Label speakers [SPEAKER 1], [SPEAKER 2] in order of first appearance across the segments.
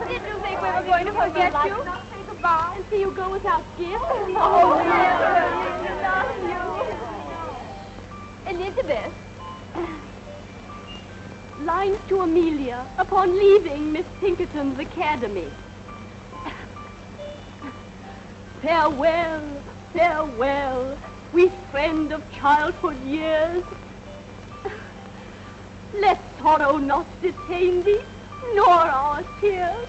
[SPEAKER 1] Did you think we were going to forget you? Not say goodbye and see you go without gifts? Oh, never. Elizabeth. Lines to Amelia upon leaving Miss Pinkerton's academy. Farewell, farewell, sweet friend of childhood years. Let sorrow not detain thee, nor our tears.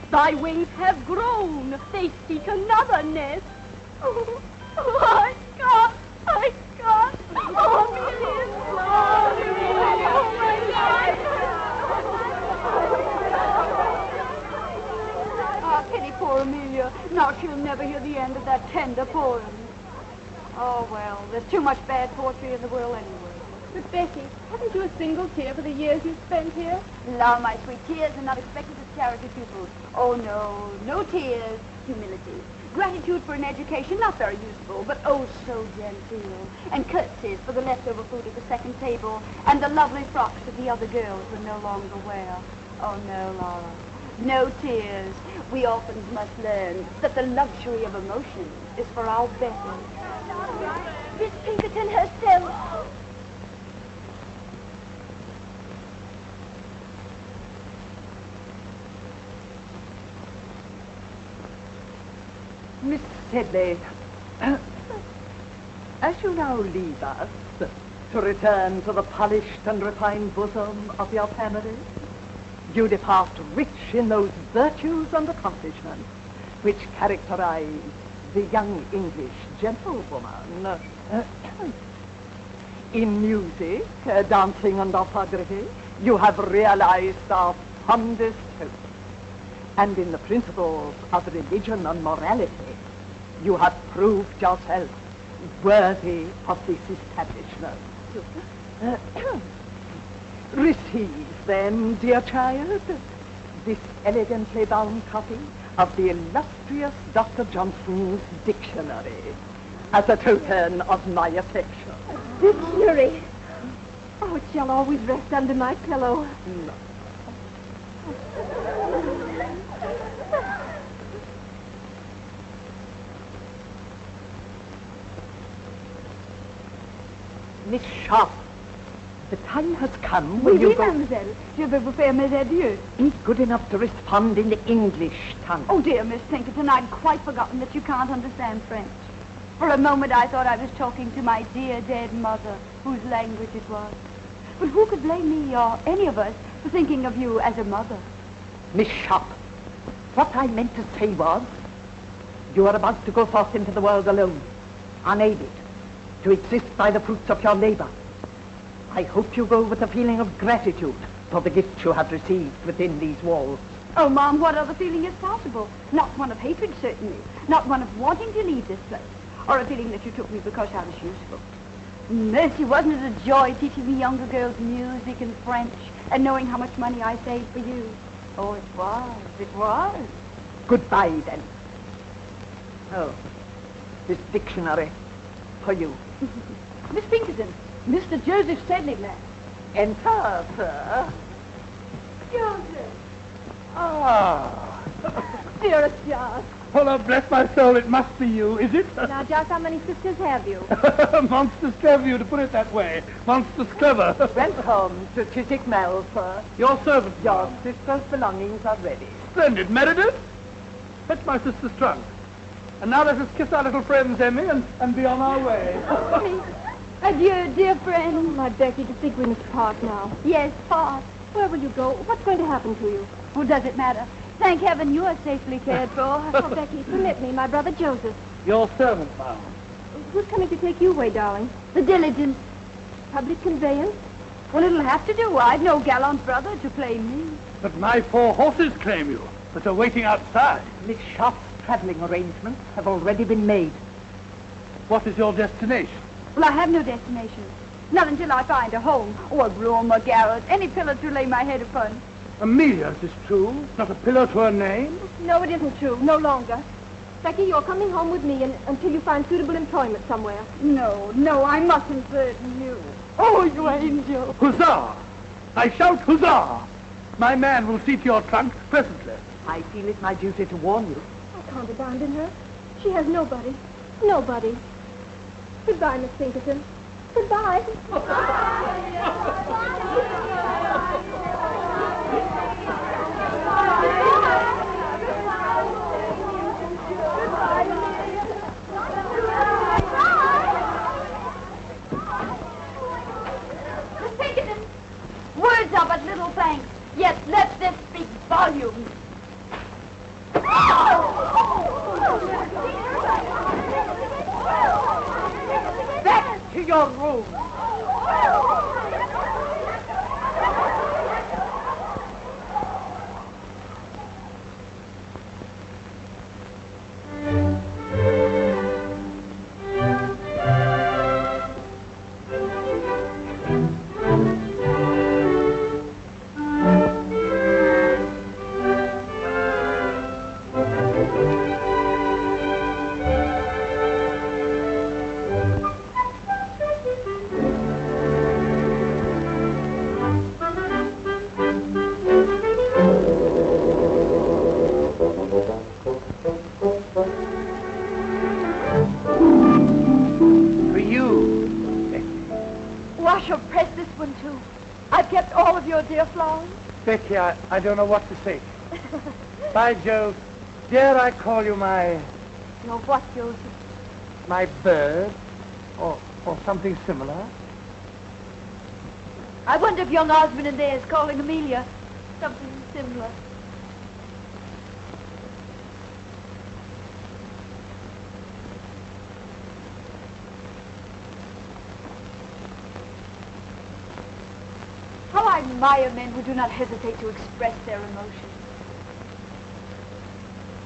[SPEAKER 1] Thy wings have grown, they seek another nest. Oh, I can't. Oh, Amelia, oh, my life.
[SPEAKER 2] Ah, pity poor Amelia. Now she'll never hear the end of that tender poem. Oh, well, there's too much bad poetry in the world anyway.
[SPEAKER 1] But, Becky, haven't you a single tear for the years you spent here?
[SPEAKER 2] La, my sweet, tears are not expected as charity pupils. Oh, no, no tears. Humility. Gratitude for an education not very useful, but oh so genteel. And curtsies for the leftover food at the second table, and the lovely frocks that the other girls would no longer wear. Oh, no, Laura. No tears. We orphans must learn that the luxury of emotion is for our better.
[SPEAKER 1] Miss Pinkerton herself.
[SPEAKER 3] Miss Sedley, as you now leave us to return to the polished and refined bosom of your family, you depart rich in those virtues and accomplishments which characterize the young English gentlewoman. In music, dancing and orthography, you have realized our fondest hopes. And in the principles of religion and morality, you have proved yourself worthy of this establishment. Receive, then, dear child, this elegantly bound copy of the illustrious Dr. Johnson's dictionary as a token of my affection.
[SPEAKER 1] Dictionary? Oh, it shall always rest under my pillow.
[SPEAKER 3] No. Miss Sharp, the time has come when you go...
[SPEAKER 2] mademoiselle. Je vais vous faire mes adieux.
[SPEAKER 3] Be good enough to respond in the English tongue.
[SPEAKER 2] Oh, dear Miss Pinkerton, I'd quite forgotten that you can't understand French. For a moment I thought I was talking to my dear dead mother, whose language it was. But who could blame me or any of us for thinking of you as a mother?
[SPEAKER 3] Miss Sharp, what I meant to say was, you are about to go forth into the world alone, unaided, to exist by the fruits of your labor. I hope you go with a feeling of gratitude for the gifts you have received within these walls.
[SPEAKER 2] Oh, Mom, what other feeling is possible? Not one of hatred, certainly. Not one of wanting to leave this place. Or a feeling that you took me because I was useful. Mercy, wasn't it a joy teaching me younger girls music and French and knowing how much money I saved for you? Oh, it was.
[SPEAKER 3] Goodbye, then. Oh, this dictionary for you.
[SPEAKER 2] Miss Pinkerton, Mr. Joseph Sedley, ma'am.
[SPEAKER 3] Enter, sir.
[SPEAKER 2] Joseph.
[SPEAKER 4] Ah.
[SPEAKER 1] Dearest Joss.
[SPEAKER 4] Well, bless my soul, it must be you, is it?
[SPEAKER 1] Now, Joss, how many sisters have you?
[SPEAKER 4] Monstrous clever you to put it that way. Monstrous clever.
[SPEAKER 3] Welcome to Chiswick Mall, sir.
[SPEAKER 4] Your servant.
[SPEAKER 3] Your sister's belongings are ready.
[SPEAKER 4] Splendid. Meredith, fetch my sister's trunk. And now let us kiss our little friends, Emmy, and be on our way.
[SPEAKER 1] Adieu, dear friend. Oh, my Becky, to think we must part now.
[SPEAKER 2] Yes, part.
[SPEAKER 1] Where will you go? What's going to happen to you?
[SPEAKER 2] Well, does it matter? Thank heaven you are safely cared for.
[SPEAKER 1] Oh, Becky, permit me, my brother Joseph.
[SPEAKER 4] Your servant, ma'am.
[SPEAKER 1] Who's coming to take you away, darling?
[SPEAKER 2] The diligence.
[SPEAKER 1] Public conveyance?
[SPEAKER 2] Well, it'll have to do. I've no gallant brother to claim me.
[SPEAKER 4] But my 4 horses claim you, but are waiting outside.
[SPEAKER 3] Miss Sharp's traveling arrangements have already been made.
[SPEAKER 4] What is your destination?
[SPEAKER 2] Well, I have no destination. Not until I find a home, or a room, or garret, any pillar to lay my head upon.
[SPEAKER 4] Amelia, it is true. Not a pillar to her name.
[SPEAKER 1] No, it isn't true. No longer. Becky, you're coming home with me until you find suitable employment somewhere.
[SPEAKER 2] No, I mustn't burden you. Oh, you angel.
[SPEAKER 4] Huzzah! I shout huzzah! My man will see to your trunk presently.
[SPEAKER 3] I feel it my duty to warn you.
[SPEAKER 1] I can't abandon her. She has nobody. Nobody. Goodbye, Miss Pinkerton. Goodbye.
[SPEAKER 2] Miss Pinkerton, words are but little thanks, yet let this speak volumes.
[SPEAKER 3] Back to your room.
[SPEAKER 4] Becky, I don't know what to say. By Jove, dare I call you my...
[SPEAKER 2] Your what, Joseph?
[SPEAKER 4] My bird? Or something similar?
[SPEAKER 2] I wonder if young Osmond and there is calling Amelia something similar. How I admire men who do not hesitate to express their emotions.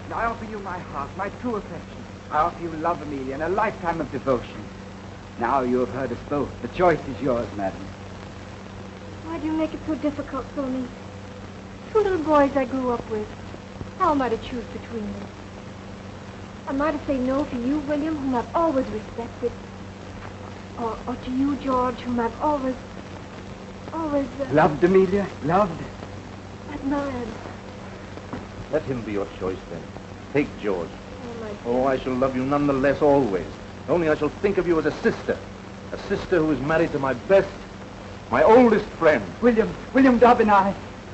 [SPEAKER 5] And I offer you my heart, my true affection. I offer you love, Amelia, and a lifetime of devotion. Now you have heard us both. The choice is yours, madam.
[SPEAKER 1] Why do you make it so difficult for me? Two little boys I grew up with. How am I to choose between them? Am I to say no to you, William, whom I've always respected? Or to you, George, whom I've always...
[SPEAKER 5] Loved, Amelia? Loved?
[SPEAKER 1] admired.
[SPEAKER 6] Let him be your choice, then. Take George.
[SPEAKER 1] Oh, my dear.
[SPEAKER 6] Oh, I shall love you none the less always. Only I shall think of you as a sister who is married to my best, my oldest friend.
[SPEAKER 5] William Dobbin,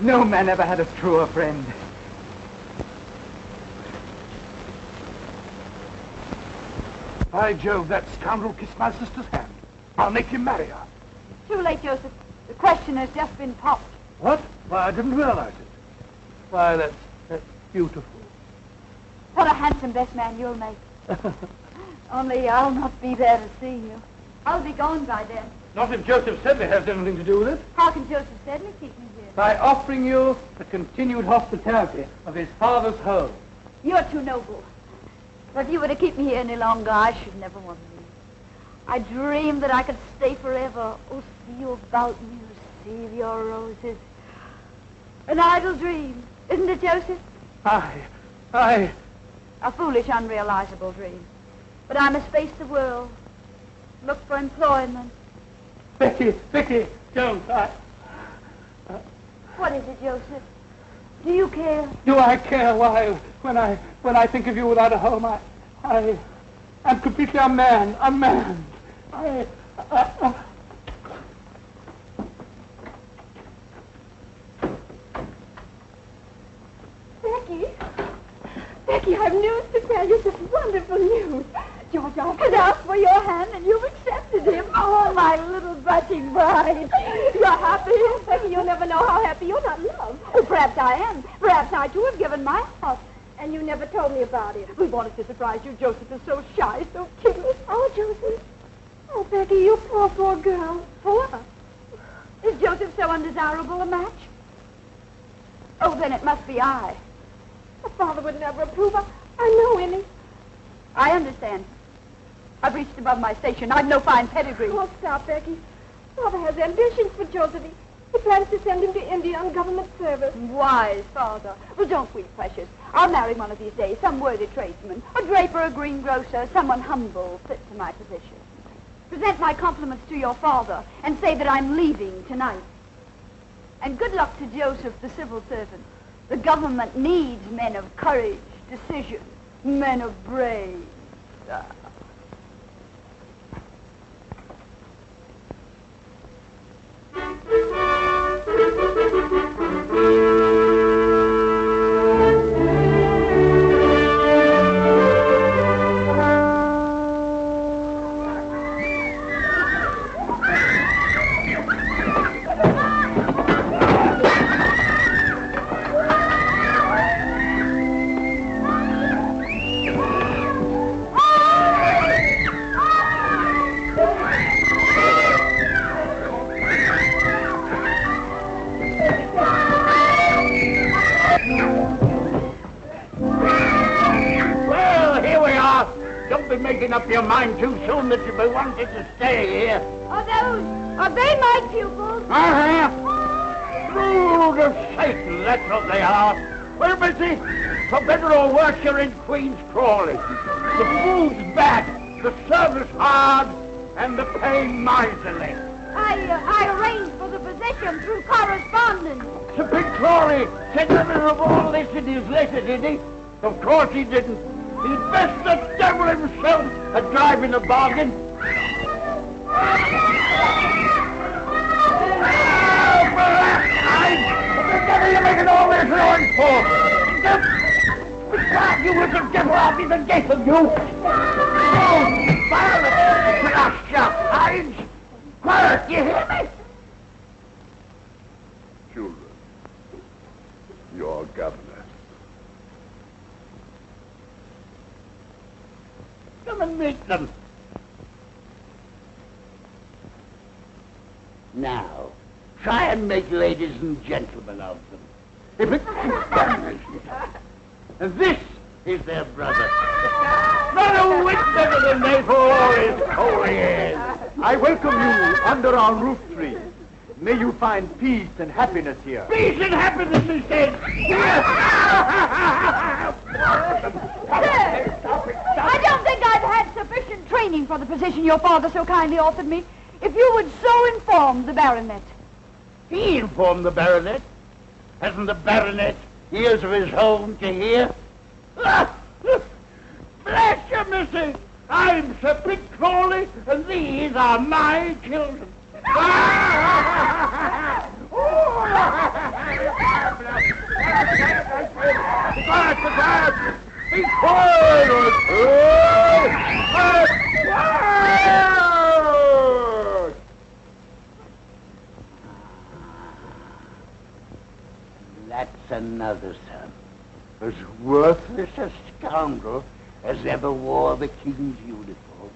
[SPEAKER 5] no man ever had a truer friend.
[SPEAKER 4] By Jove, that scoundrel kissed my sister's hand. I'll make him marry her.
[SPEAKER 2] Too late, Joseph. The question has just been popped.
[SPEAKER 4] What? Why, I didn't realize it. Why, that's beautiful.
[SPEAKER 2] What a handsome best man you'll make. Only I'll not be there to see you. I'll be gone by then.
[SPEAKER 4] Not if Joseph Sedley has anything to do with it.
[SPEAKER 2] How can Joseph Sedley keep me here?
[SPEAKER 4] By offering you the continued hospitality of his father's home.
[SPEAKER 2] You're too noble. But if you were to keep me here any longer, I should never want to leave. I dreamed that I could stay forever. Oh, see you about me, receive your roses. An idle dream, isn't it, Joseph?
[SPEAKER 4] Aye.
[SPEAKER 2] A foolish, unrealizable dream. But I must face the world. Look for employment.
[SPEAKER 4] Becky, don't.
[SPEAKER 2] What is it, Joseph? Do you care?
[SPEAKER 4] Do I care? Why, when I think of you without a home, I'm completely unmanned.
[SPEAKER 1] Becky, I've news to tell you. Such wonderful news. George, I
[SPEAKER 2] Had asked for your hand, and you've accepted him. Oh, my little butching bride. You're happy?
[SPEAKER 1] Becky, you'll never know how happy you're not loved.
[SPEAKER 2] Oh, perhaps I am. Perhaps I, too, have given my heart.
[SPEAKER 1] And you never told me about it.
[SPEAKER 2] We wanted to surprise you. Joseph is so shy, so timid.
[SPEAKER 1] Oh, Joseph. Oh, Becky, you poor girl.
[SPEAKER 2] Poor? Is Joseph so undesirable a match? Oh, then it must be I.
[SPEAKER 1] My father would never approve. I know him.
[SPEAKER 2] I understand. I've reached above my station. I've no fine pedigree.
[SPEAKER 1] Oh, stop, Becky. Father has ambitions for Joseph. He plans to send him to India on government service.
[SPEAKER 2] Wise father. Well, don't weep, precious. I'll marry one of these days, some worthy tradesman, a draper, a greengrocer, someone humble, fit to my position. Present my compliments to your father and say that I'm leaving tonight. And good luck to Joseph, the civil servant. The government needs men of courage, decision, men of brains.
[SPEAKER 7] Up your mind too soon that you be wanting to stay here.
[SPEAKER 2] Are they my pupils?
[SPEAKER 7] Brood of Satan, that's what they are. Well, Missy, for better or worse, you're in Queen's Crawley. The food's bad, the service hard, and the pay miserly.
[SPEAKER 2] I arranged for the position through correspondence.
[SPEAKER 7] Sir Big Crawley said nothing of all this in his letter, did he? Of course he didn't. He'd best the devil himself at driving a bargain. Oh, what the devil are you making all this noise for? Besides, you was the devil out me the death of you. Oh, Violet, blast your hides. Quiet, you hear me?
[SPEAKER 8] Children, your governor.
[SPEAKER 7] Come and meet them. Now, try and make ladies and gentlemen of them. If it's and this is their brother. Not a whit better than they for all his holy years.
[SPEAKER 6] I welcome you under our roof tree. May you find peace and happiness here.
[SPEAKER 7] Peace and happiness, he said.
[SPEAKER 2] I don't think I've had sufficient training for the position your father so kindly offered me. If you would so inform the baronet.
[SPEAKER 7] He informed the baronet. Hasn't the baronet ears of his own to hear? Bless you, missy. I'm Sir Pitt Crawley, and these are my children. Quiet! Be quiet! That's another son, as worthless a scoundrel as ever wore the king's uniform.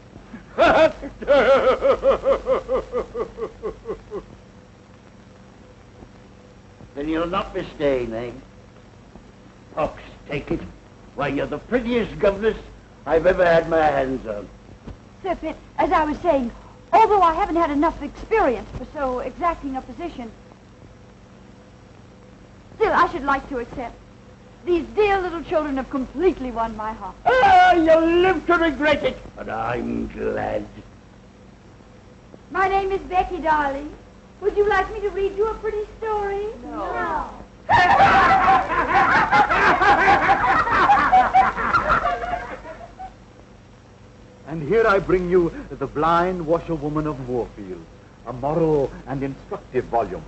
[SPEAKER 7] Then you'll not be staying, eh? Pox, take it. Why, you're the prettiest governess I've ever had my hands on.
[SPEAKER 2] Sir Pitt, as I was saying, although I haven't had enough experience for so exacting a position, still I should like to accept. These dear little children have completely won my heart.
[SPEAKER 7] Ah, you'll live to regret it, but I'm glad.
[SPEAKER 2] My name is Becky, darling. Would you like me to read you a pretty story? No.
[SPEAKER 6] And here I bring you The Blind Washerwoman of Moorfield, a moral and instructive volume.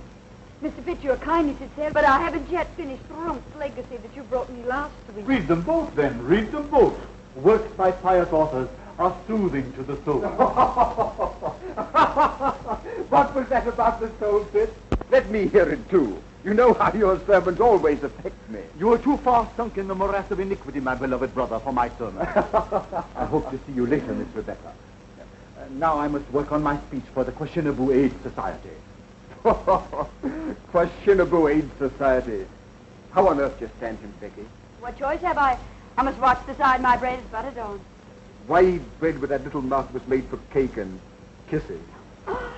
[SPEAKER 2] Mr. Pitt, you're kind, as it said, but I haven't yet finished Rump's Legacy that you brought me last week.
[SPEAKER 6] Read them both, then. Read them both. Works by pious authors are soothing to the soul.
[SPEAKER 5] What was that about the soul, Pitt? Let me hear it, too. You know how your sermons always affect me.
[SPEAKER 6] You are too far sunk in the morass of iniquity, my beloved brother, for my sermon. I hope to see you later, Miss Rebecca. Now I must work on my speech for the Questionable Aid Society.
[SPEAKER 5] Questionable Aid Society. How on earth do you stand him, Becky?
[SPEAKER 2] What choice have I? I must watch the side my bread is buttered on.
[SPEAKER 5] White bread with that little mouth was made for cake and kissing.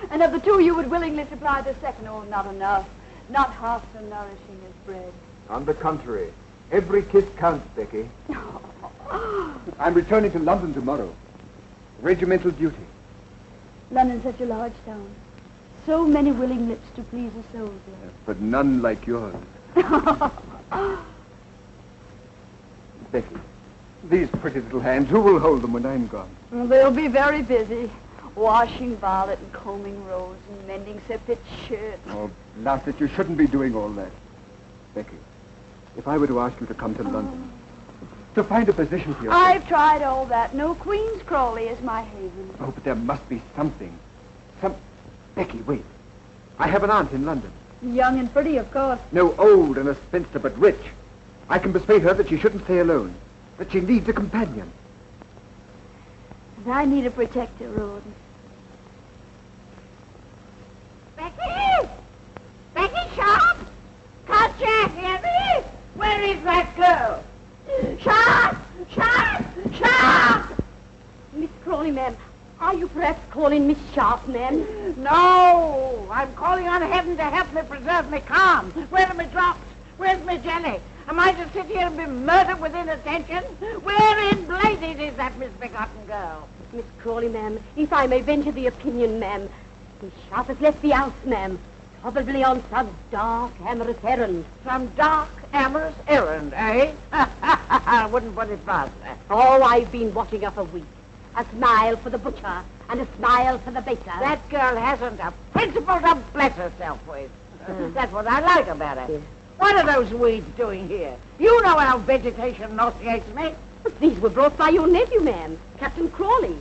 [SPEAKER 2] And of the two, you would willingly supply the second. Oh, not enough. Not half so nourishing as bread.
[SPEAKER 5] On the contrary, every kiss counts, Becky. I'm returning to London tomorrow. Regimental duty.
[SPEAKER 2] London's such a large town. So many willing lips to please a soldier.
[SPEAKER 6] But none like yours. Becky, these pretty little hands, who will hold them when I'm gone?
[SPEAKER 2] They'll be very busy. Washing Violet and combing Rose and mending Sir Pitt's shirt.
[SPEAKER 6] Oh, Blasted, you shouldn't be doing all that. Becky, if I were to ask you to come to London, to find a position for yourself...
[SPEAKER 2] I've tried all that. No Queen's Crawley is my haven.
[SPEAKER 6] Oh, but there must be something. Becky, wait. I have an aunt in London.
[SPEAKER 2] Young and pretty, of course.
[SPEAKER 6] No, old and a spinster, but rich. I can persuade her that she shouldn't stay alone, that she needs a companion.
[SPEAKER 2] And I need a protector, Rouben.
[SPEAKER 9] Becky! Becky Sharp! Can't you hear me? Where is that girl? Sharp! Sharp! Sharp!
[SPEAKER 1] Miss Crawley, ma'am. Are you perhaps calling Miss Sharp, ma'am?
[SPEAKER 9] No! I'm calling on heaven to help me preserve me calm. Where are my drops? Where's my jelly? Am I to sit here and be murdered with inattention? Where in blazes is that misbegotten girl?
[SPEAKER 1] Miss Crawley, ma'am, if I may venture the opinion, ma'am, Miss Sharp has left the house, ma'am, probably on some dark, amorous errand.
[SPEAKER 9] Some dark, amorous errand, eh? I wouldn't put it past her.
[SPEAKER 1] Oh, I've been watching her for weeks. A smile for the butcher and a smile for the baker.
[SPEAKER 9] That girl hasn't a principle to bless herself with. That's what I like about her.
[SPEAKER 1] Yes.
[SPEAKER 9] What are those weeds doing here? You know how vegetation nauseates me.
[SPEAKER 1] But these were brought by your nephew, ma'am, Captain Crawley.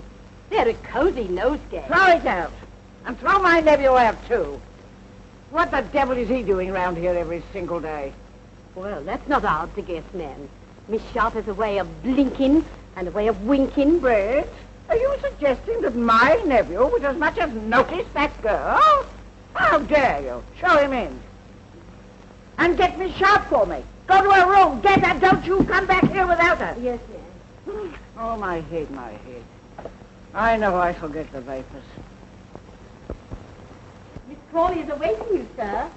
[SPEAKER 1] They're a cozy nosegay.
[SPEAKER 9] Throw it out. And throw my nephew out, too. What the devil is he doing around here every single day?
[SPEAKER 1] Well, that's not hard to guess, ma'am. Miss Sharp has a way of blinking and a way of winking.
[SPEAKER 9] Brett, are you suggesting that my nephew would as much as notice that girl? How dare you? Show him in. And get Miss Sharp for me. Go to her room. Get her. Don't you come back here without her.
[SPEAKER 1] Yes, ma'am.
[SPEAKER 9] Oh, my head, my head. I know I shall get the vapors.
[SPEAKER 1] Miss Crawley is awaiting you, sir.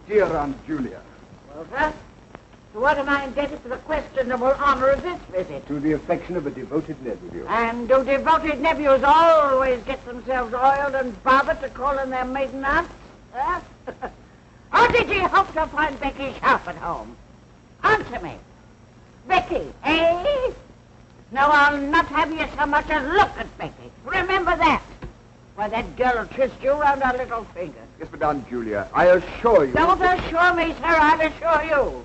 [SPEAKER 6] Dear Aunt Julia.
[SPEAKER 9] Well, sir, to what am I indebted for the questionable honor of this visit?
[SPEAKER 6] To the affection of a devoted nephew.
[SPEAKER 9] And do devoted nephews always get themselves oiled and bothered to call in their maiden aunts? Huh? Or did you hope to find Becky Sharp at home? Answer me. Becky, eh? No, I'll not have you so much as look at Becky. Remember that. Why, that girl will twist you round her little finger.
[SPEAKER 6] Yes, but Aunt Julia, I assure you...
[SPEAKER 9] Don't assure me, sir. I'll assure you.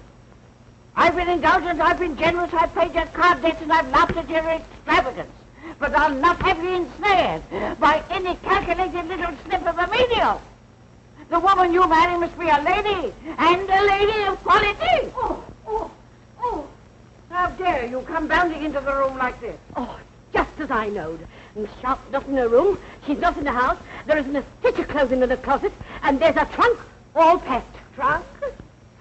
[SPEAKER 9] I've been indulgent, I've been generous, I've paid your card debts, and I've laughed at your extravagance. But I'll not have you ensnared by any calculated little snip of a menial. The woman you marry must be a lady, and a lady of quality.
[SPEAKER 1] Oh.
[SPEAKER 9] How dare you come bounding into the room like this?
[SPEAKER 1] Oh, just as I knowed. Miss Sharp's not in her room. She's not in the house. There isn't a stitch of clothing in the closet. And there's a trunk all packed.
[SPEAKER 9] Trunk?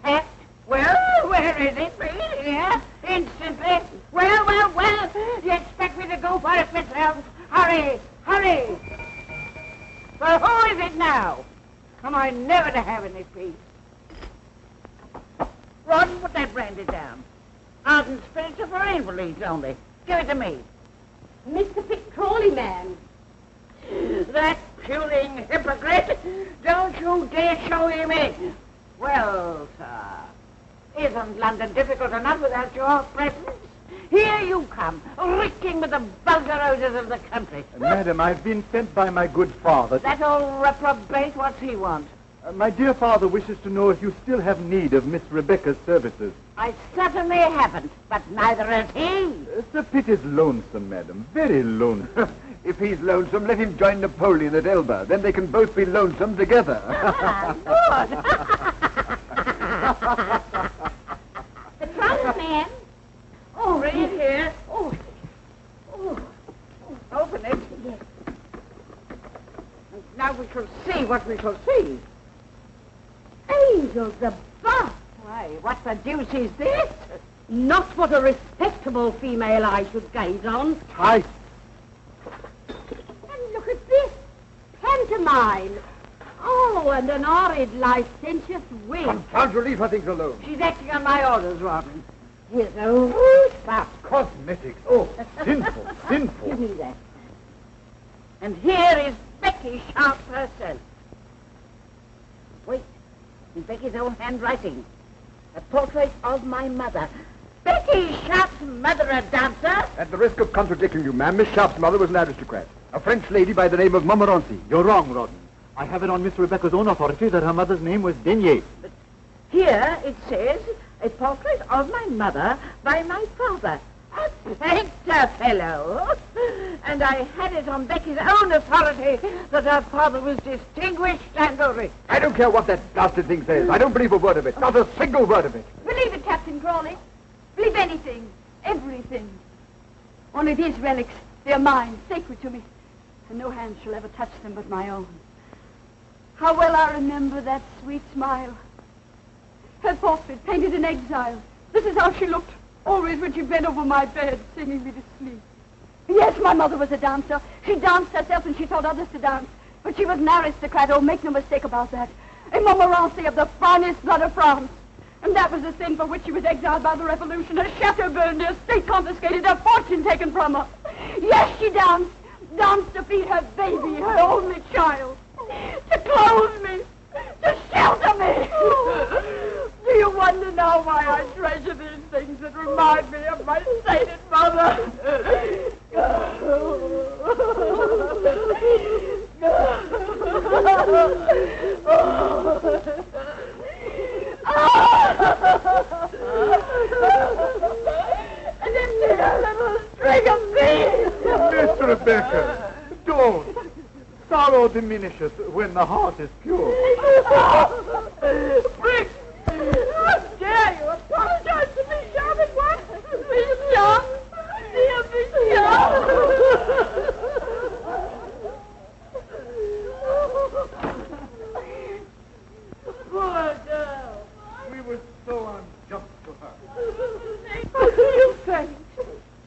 [SPEAKER 9] Packed? Well, where is it, please? Here? Instantly? Well. You expect me to go for it myself? Hurry. Well, who is it now? Am I never to have any peace? Ron, put that brandy down. Ardent spirits are for invalids only. Give it to me.
[SPEAKER 1] Mr. Pitt Crawley, man.
[SPEAKER 9] That puling hypocrite! Don't you dare show him in. Well, sir, isn't London difficult enough without your presence? Here you come, reeking with the vulgar odors of the country.
[SPEAKER 6] Madam, I've been sent by my good father.
[SPEAKER 9] That old reprobate, what's he want?
[SPEAKER 6] My dear father wishes to know if you still have need of Miss Rebecca's services.
[SPEAKER 9] I certainly haven't, but neither has he.
[SPEAKER 6] Sir Pitt is lonesome, madam. Very lonesome. If he's lonesome, let him join Napoleon at Elba. Then they can both be lonesome together.
[SPEAKER 9] Good.
[SPEAKER 1] The trunk, man.
[SPEAKER 9] Oh, bring it here. Oh. Open it.
[SPEAKER 1] Yes.
[SPEAKER 9] And now we shall see what we shall see.
[SPEAKER 1] Angels above.
[SPEAKER 9] Why, what the deuce is this?
[SPEAKER 1] Not what a respectable female eye should gaze on.
[SPEAKER 6] Hi.
[SPEAKER 1] And look at this. Pantomime. Oh, and an horrid, licentious wig.
[SPEAKER 6] Confound you, leave her things alone.
[SPEAKER 9] She's acting on my orders, Robin.
[SPEAKER 1] His own spout.
[SPEAKER 6] Cosmetics. Oh, sinful.
[SPEAKER 1] Give me that.
[SPEAKER 9] And here is Becky Sharp herself. Wait, in Becky's own handwriting. A portrait of my mother. Becky Sharp's mother a dancer?
[SPEAKER 6] At the risk of contradicting you, ma'am, Miss Sharp's mother was an aristocrat. A French lady by the name of Montmorency.
[SPEAKER 10] You're wrong, Rouben. I have it on Miss Rebecca's own authority that her mother's name was Denier.
[SPEAKER 9] But here it says, a portrait of my mother by my father. A painter fellow. And I had it on Becky's own authority that her father was distinguished and rich.
[SPEAKER 6] I don't care what that blasted thing says. I don't believe a word of it. Not a single word of it.
[SPEAKER 2] Believe it, Captain Crawley. Believe anything. Everything. Only these relics, they're mine, sacred to me. And no hand shall ever touch them but my own. How well I remember that sweet smile. Her portrait, painted in exile. This is how she looked, always when she bent over my bed, singing me to sleep. Yes, my mother was a dancer. She danced herself and she taught others to dance. But she was an aristocrat, oh, make no mistake about that. A Montmorency of the finest blood of France. And that was the sin for which she was exiled by the Revolution. Her chateau burned, her estate confiscated, her fortune taken from her. Yes, she danced. Danced to feed her baby, her only child. To clothe me. To shelter me. Do you wonder now why I treasure these things that remind me of my sainted mother? And then a little string of beads.
[SPEAKER 6] Miss Rebecca, don't. Sorrow diminishes when the heart is pure.
[SPEAKER 2] Brick! How dare you apologize to me, Sharp, at once? Miss Sharp! Dear Miss Sharp! Poor girl.
[SPEAKER 6] We were so unjust to her.
[SPEAKER 2] You faint.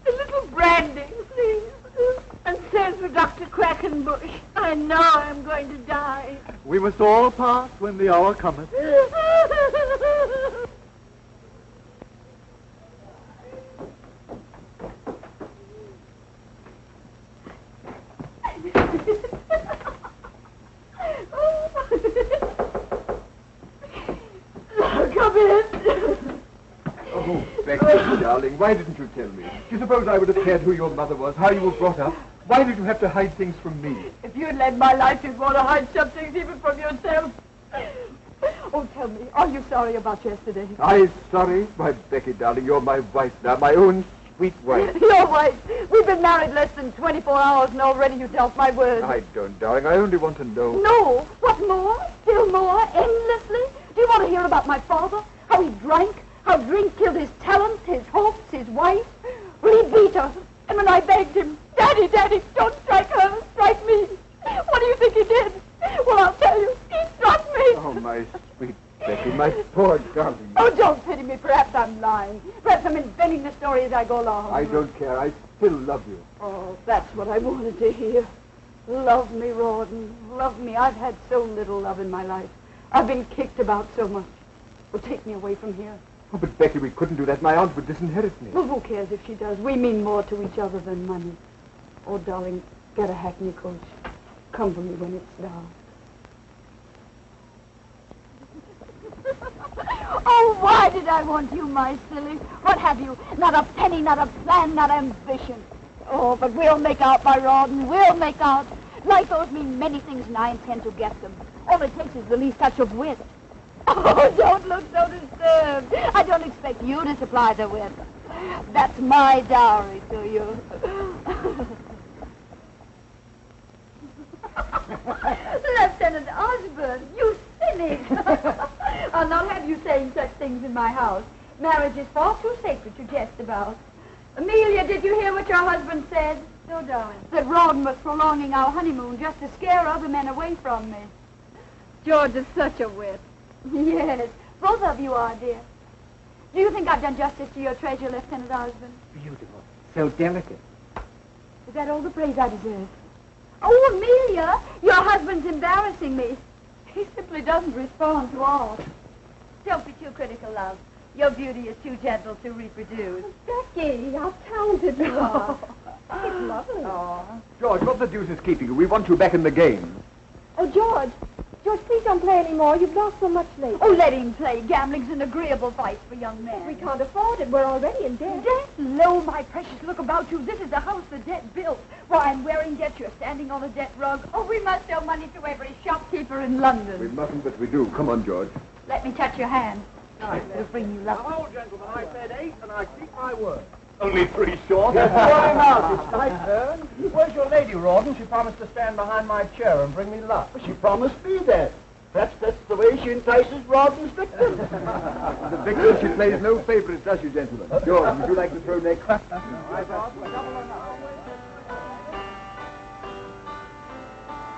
[SPEAKER 2] A little brandy, please. And says to Dr. Quackenbush, I know I'm going to die.
[SPEAKER 10] We must all part when the hour cometh.
[SPEAKER 2] Come in.
[SPEAKER 6] Oh, Becky, darling, why didn't you tell me? Do you suppose I would have cared who your mother was, how you were brought up? Why did you have to hide things from me?
[SPEAKER 2] If you'd led my life, you'd want to hide some things even from yourself. Oh, tell me, are you sorry about yesterday?
[SPEAKER 6] I sorry? Why, Becky, darling, you're my wife now, my own sweet wife.
[SPEAKER 2] Your wife. We've been married less than 24 hours, and already you doubt my word.
[SPEAKER 6] I don't, darling. I only want to know.
[SPEAKER 2] No? What more? Still more? Endlessly? Do you want to hear about my father? How he drank? How drink killed his talents, his hopes, his wife? Well, he beat her. And when I begged him, Daddy, Daddy, don't strike her, strike me. What do you think he did? Well, I'll tell you. He struck me.
[SPEAKER 6] Oh, my sweet Becky, my poor darling.
[SPEAKER 2] Oh, don't pity me. Perhaps I'm lying. Perhaps I'm inventing the story as I go along.
[SPEAKER 6] I don't care. I still love you.
[SPEAKER 2] Oh, that's what I wanted to hear. Love me, Rawdon. Love me. I've had so little love in my life. I've been kicked about so much. Well, take me away from here.
[SPEAKER 6] Oh, but Becky, we couldn't do that. My aunt would disinherit me.
[SPEAKER 2] Well, who cares if she does? We mean more to each other than money. Oh, darling, get a hackney coach. Come for me when it's dark. Oh, why did I want you, my silly? What have you? Not a penny, not a plan, not ambition. Oh, but we'll make out, my Rawdon. We'll make out. Life owes me many things, and I intend to get them. All it takes is the least touch of wit. Oh, don't look so disturbed. I don't expect you to supply the wit. That's my dowry to you. Lieutenant Osborne, you cynic. I'll not have you saying such things in my house. Marriage is far too sacred to jest about. Amelia, did you hear what your husband said? No, darling. That Rawdon was prolonging our honeymoon just to scare other men away from me. George is such a wit. Yes, both of you are, dear. Do you think I've done justice to your treasure, Lieutenant Osborne?
[SPEAKER 5] Beautiful. So delicate.
[SPEAKER 2] Is that all the praise I deserve? Oh, Amelia, your husband's embarrassing me. He simply doesn't respond to all. Don't be too critical, love. Your beauty is too gentle to reproduce. Becky, how talented you are.
[SPEAKER 1] It's lovely.
[SPEAKER 6] George, what the deuce is keeping you? We want you back in the game.
[SPEAKER 1] Oh, George. George, please don't play anymore. You've lost so much lately.
[SPEAKER 2] Oh, let him play. Gambling's an agreeable vice for young men.
[SPEAKER 1] We can't afford it. We're already in debt.
[SPEAKER 2] Debt? Lo, my precious, look about you. This is the house the debt built. Why, I'm wearing debt. You're standing on a debt rug. Oh, we must owe money to every shopkeeper in London.
[SPEAKER 6] We mustn't, but we do. Come on, George.
[SPEAKER 2] Let me touch your hand. It'll bring you luck.
[SPEAKER 7] Hello, gentlemen. I said 8, and I keep my word. Only 3 short.
[SPEAKER 11] Going out. It's my turn. Where's your lady, Rawdon? She promised to stand behind my chair and bring me luck.
[SPEAKER 7] She promised me that. Perhaps that's the way she entices Rawdon's victims.
[SPEAKER 6] The victim, she plays no favorites, does you, gentlemen? George, would you like to throw next?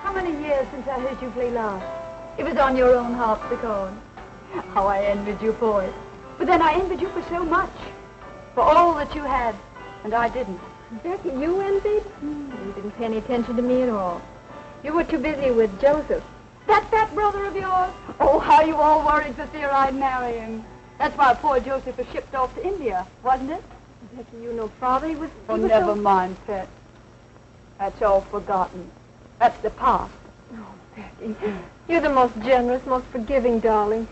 [SPEAKER 1] How many years since I heard you play last?
[SPEAKER 2] It was on your own harpsichord. How I envied you for it. But then I envied you for so much. For all that you had, and I didn't.
[SPEAKER 1] Becky, you envied? You didn't pay any attention to me at all. You were too busy with Joseph.
[SPEAKER 2] That fat brother of yours? Oh, how you all worried for fear I'd marry him. That's why poor Joseph was shipped off to India, wasn't it?
[SPEAKER 1] Becky, you know father, he was
[SPEAKER 2] never mind, pet. That's all forgotten. That's the past.
[SPEAKER 1] Oh, Becky, you're the most generous, most forgiving darling.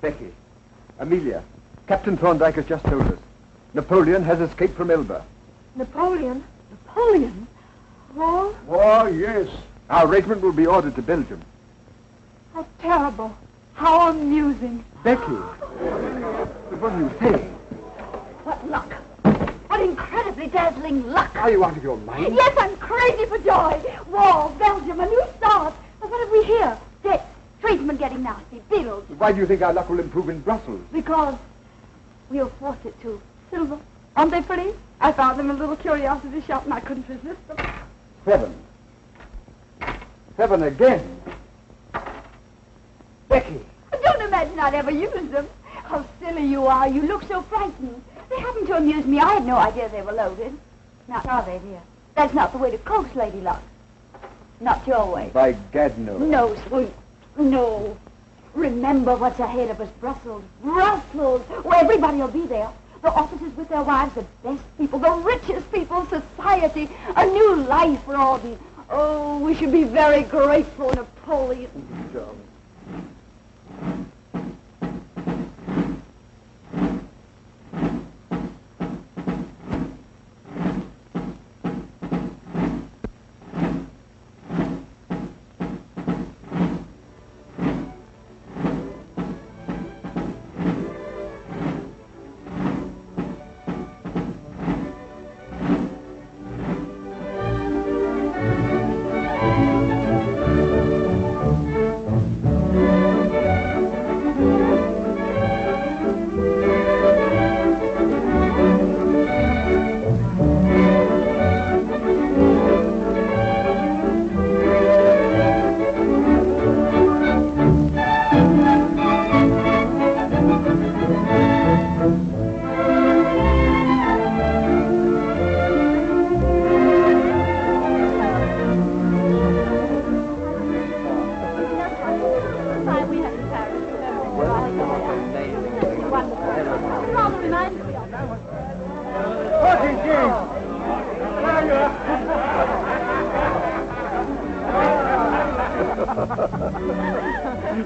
[SPEAKER 6] Becky, Amelia, Captain Thorndyke has just told us. Napoleon has escaped from Elba.
[SPEAKER 1] Napoleon? Napoleon? War?
[SPEAKER 6] War, yes. Our regiment will be ordered to Belgium.
[SPEAKER 1] How terrible. How amusing.
[SPEAKER 6] Becky, what are you saying?
[SPEAKER 2] What luck. What incredibly dazzling luck.
[SPEAKER 6] Are you out of your mind?
[SPEAKER 2] Yes, I'm crazy for joy. War, Belgium, a new start. But what have we here? Debt, tradesmen getting nasty, bills.
[SPEAKER 6] Why do you think our luck will improve in Brussels?
[SPEAKER 2] Because we'll force it to. Silver. Aren't they pretty? I found them in a little curiosity shop and I couldn't resist them.
[SPEAKER 6] 7. 7 again. Becky.
[SPEAKER 2] Don't imagine I'd ever use them. How silly you are. You look so frightened. They happened to amuse me. I had no idea they were loaded. Now, are they, dear? That's not the way to coax Lady Luck. Not your way.
[SPEAKER 6] By gad, no.
[SPEAKER 2] No, sweet. No. Remember what's ahead of us, Brussels. Brussels! Where everybody will be there. The officers with their wives, the best people, the richest people in society. A new life, Rawdon. Oh, we should be very grateful, Napoleon.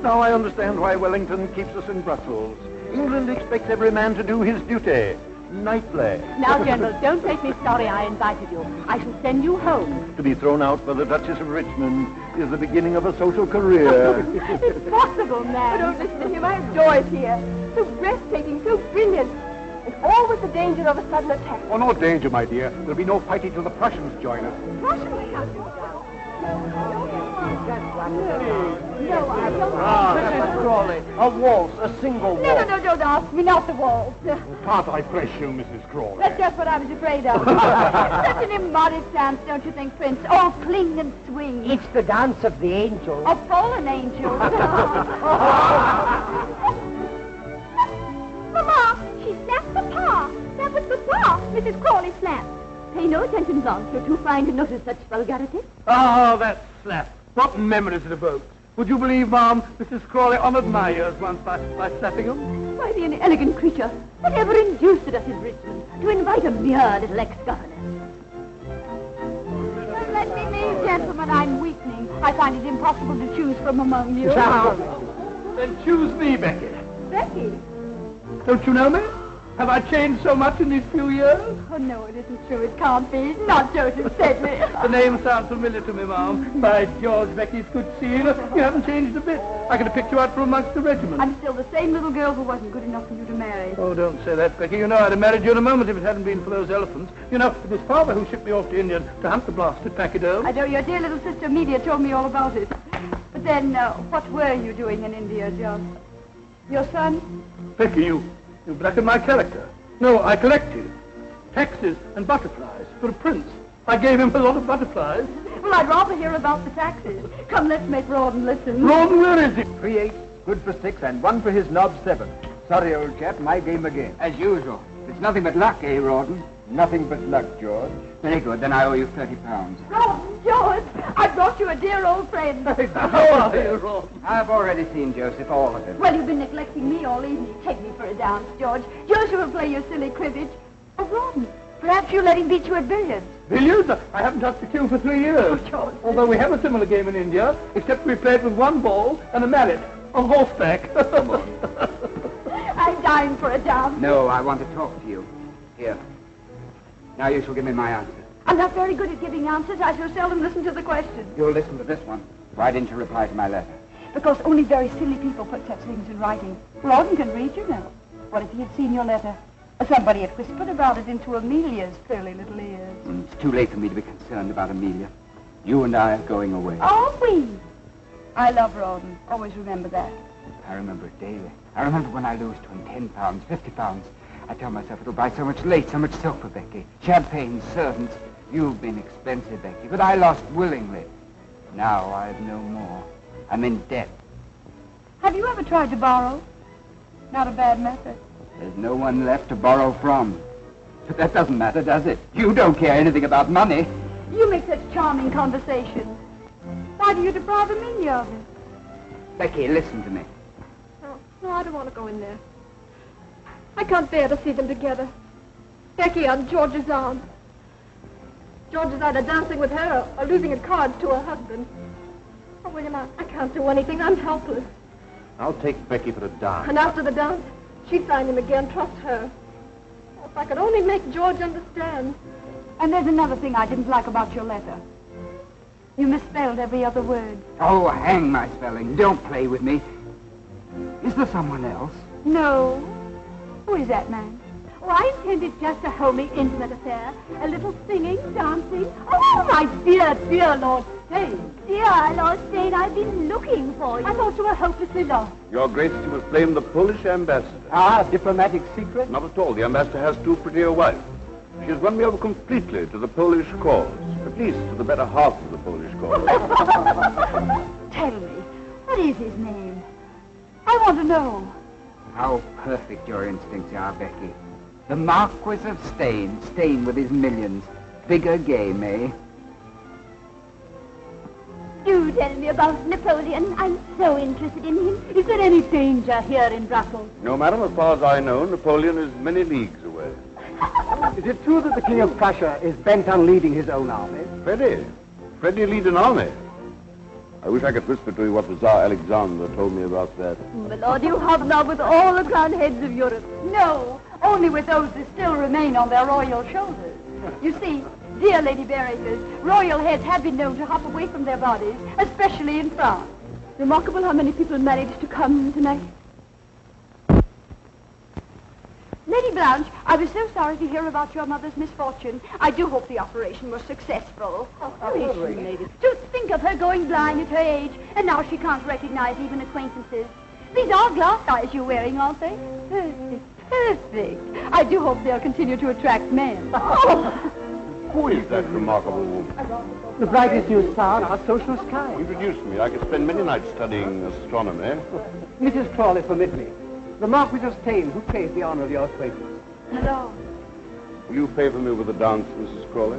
[SPEAKER 7] Now I understand why Wellington keeps us in Brussels. England expects every man to do his duty. Nightly.
[SPEAKER 2] Now, General, don't make me sorry I invited you. I shall send you home.
[SPEAKER 7] To be thrown out by the Duchess of Richmond is the beginning of a social career.
[SPEAKER 2] Impossible, man.
[SPEAKER 1] But don't listen to him. I enjoy it here. So breathtaking, so brilliant. And all with the danger of a sudden attack.
[SPEAKER 6] Oh, no danger, my dear. There'll be no fighting till the Prussians join us.
[SPEAKER 2] No, I don't.
[SPEAKER 11] Mrs. Crawley, a waltz, a single waltz.
[SPEAKER 2] No, don't ask me, not the waltz.
[SPEAKER 6] Can't I press you, Mrs. Crawley?
[SPEAKER 2] That's just what I was afraid of. Such an immodest dance, don't you think, Prince? Oh, cling and swing.
[SPEAKER 9] It's the dance of the angels.
[SPEAKER 2] Of fallen angels. Mama, she slapped Papa. That was Papa Mrs. Crawley slapped. Pay no attention, Blanche. You're too fine to notice such vulgarity.
[SPEAKER 4] Ah, that slap. What memories it evokes. Would you believe, Ma'am, Mrs. Crawley honoured my ears once by slapping him?
[SPEAKER 2] Why, the inelegant creature. Whatever induced us in Richmond to invite a mere little ex-governess? Let me be, gentlemen. I'm weakening. I find it impossible to choose from among you.
[SPEAKER 4] Then choose me, Becky.
[SPEAKER 2] Becky?
[SPEAKER 4] Don't you know me? Have I changed so much in these few years?
[SPEAKER 2] Oh, no, it isn't true. It can't be. It's not Joseph Sedley.
[SPEAKER 4] The name sounds familiar to me, Ma'am. By George, Becky, it's good seeing you. You haven't changed a bit. I could have picked you out from amongst the regiment.
[SPEAKER 2] I'm still the same little girl who wasn't good enough for you to marry.
[SPEAKER 4] Oh, don't say that, Becky. You know I'd have married you in a moment if it hadn't been for those elephants. You know, it was Father who shipped me off to India to hunt the blasted pachyderm.
[SPEAKER 2] I know your dear little sister Amelia told me all about it. But then, what were you doing in India, John? Your son?
[SPEAKER 4] Becky, you blackened my character. No, I collected taxes and butterflies for a prince. I gave him a lot of butterflies.
[SPEAKER 2] Well, I'd rather hear about the taxes. Come, let's make Rawdon listen.
[SPEAKER 4] Rawdon, where is he?
[SPEAKER 11] 3 8, good for 6, and 1 for his knob 7. Sorry, old chap, my game again.
[SPEAKER 5] As usual. It's nothing but luck, eh, Rawdon?
[SPEAKER 11] Nothing but luck, George.
[SPEAKER 5] Very good. Then I owe you £30.
[SPEAKER 2] Rawdon, George, I brought you a dear old friend.
[SPEAKER 4] How are you, Rawdon?
[SPEAKER 5] I've already seen Joseph, all of him.
[SPEAKER 2] Well, you've been neglecting me all evening. Take me for a dance, George. Joseph will play your silly cribbage. Oh, Rawdon, perhaps you'll let him beat you at billiards.
[SPEAKER 4] Billiards? I haven't touched a cue for 3 years.
[SPEAKER 2] Oh, George.
[SPEAKER 4] Although we have a similar game in India, except we play it with 1 ball and a mallet on horseback.
[SPEAKER 5] Come on.
[SPEAKER 2] I'm dying for a dance.
[SPEAKER 5] No, I want to talk to you. Here. Now you shall give me my answer.
[SPEAKER 2] I'm not very good at giving answers. I so seldom listen to the questions.
[SPEAKER 5] You'll listen to this one. Why didn't you reply to my letter?
[SPEAKER 2] Because only very silly people put such things in writing. Rawdon can read, you know. What if he had seen your letter? Or somebody had whispered about it into Amelia's curly little ears.
[SPEAKER 5] It's too late for me to be concerned about Amelia. You and I are going away.
[SPEAKER 2] Are we? I love Rawdon. Always remember that.
[SPEAKER 5] I remember it daily. I remember when I lose to him £10, £50. I tell myself it'll buy so much lace, so much silk for Becky. Champagne, servants. You've been expensive, Becky, but I lost willingly. Now I've no more. I'm in debt.
[SPEAKER 2] Have you ever tried to borrow? Not a bad method.
[SPEAKER 5] There's no one left to borrow from. But that doesn't matter, does it? You don't care anything about money.
[SPEAKER 2] You make such charming conversation. Why do you deprive Amelia of it?
[SPEAKER 5] Becky, listen to me.
[SPEAKER 1] No, I don't want to go in there. I can't bear to see them together. Becky on George's arm. George is either dancing with her or losing at cards to her husband. Oh, William, I can't do anything. I'm helpless.
[SPEAKER 6] I'll take Becky for a dance.
[SPEAKER 1] And after the dance, she signed him again. Trust her. Oh, if I could only make George understand.
[SPEAKER 2] And there's another thing I didn't like about your letter. You misspelled every other word.
[SPEAKER 5] Oh, hang my spelling. Don't play with me. Is there someone else?
[SPEAKER 2] No. Who is that man? Oh, I intended just a homely, intimate affair. A little singing, dancing. Oh, my dear, dear Lord Stane. Dear Lord Stane, I've been looking for you. I thought you were hopelessly lost.
[SPEAKER 8] Your Grace, you must blame the Polish ambassador.
[SPEAKER 11] Ah, diplomatic secret?
[SPEAKER 8] Not at all. The ambassador has too pretty a wife. She has won me over completely to the Polish cause. At least to the better half of the Polish cause.
[SPEAKER 2] Tell me, what is his name? I want to know.
[SPEAKER 5] How perfect your instincts are, Becky. The Marquis of Stane, Stane with his millions. Bigger game, eh?
[SPEAKER 2] Do tell me about Napoleon. I'm so interested in him. Is there any danger here in Brussels?
[SPEAKER 8] No, madam, as far as I know, Napoleon is many leagues away.
[SPEAKER 11] Is it true that the King of Prussia is bent on leading his own army?
[SPEAKER 8] Freddie? Freddie lead an army? I wish I could whisper to you what the Tsar Alexander told me about that.
[SPEAKER 2] My lord, you hobnob with all the crowned heads of Europe. No, only with those that still remain on their royal shoulders. You see, dear Lady Bareacres, royal heads have been known to hop away from their bodies, especially in France. Remarkable how many people managed to come tonight. Lady Blanche, I was so sorry to hear about your mother's misfortune. I do hope the operation was successful. Oh, how is she, lady? To think of her going blind at her age, and now she can't recognize even acquaintances. These are glass eyes you're wearing, aren't they? Perfect, perfect. I do hope they'll continue to attract men. Oh.
[SPEAKER 8] Who is that remarkable woman?
[SPEAKER 11] The brightest new star in our social sky.
[SPEAKER 8] Introduce me. I could spend many nights studying astronomy.
[SPEAKER 11] Mrs. Crawley, permit me. The Marquis of Stane, who craves the honor of your acquaintance?
[SPEAKER 2] Hello.
[SPEAKER 8] Will you favor me with a dance, Mrs. Crawley?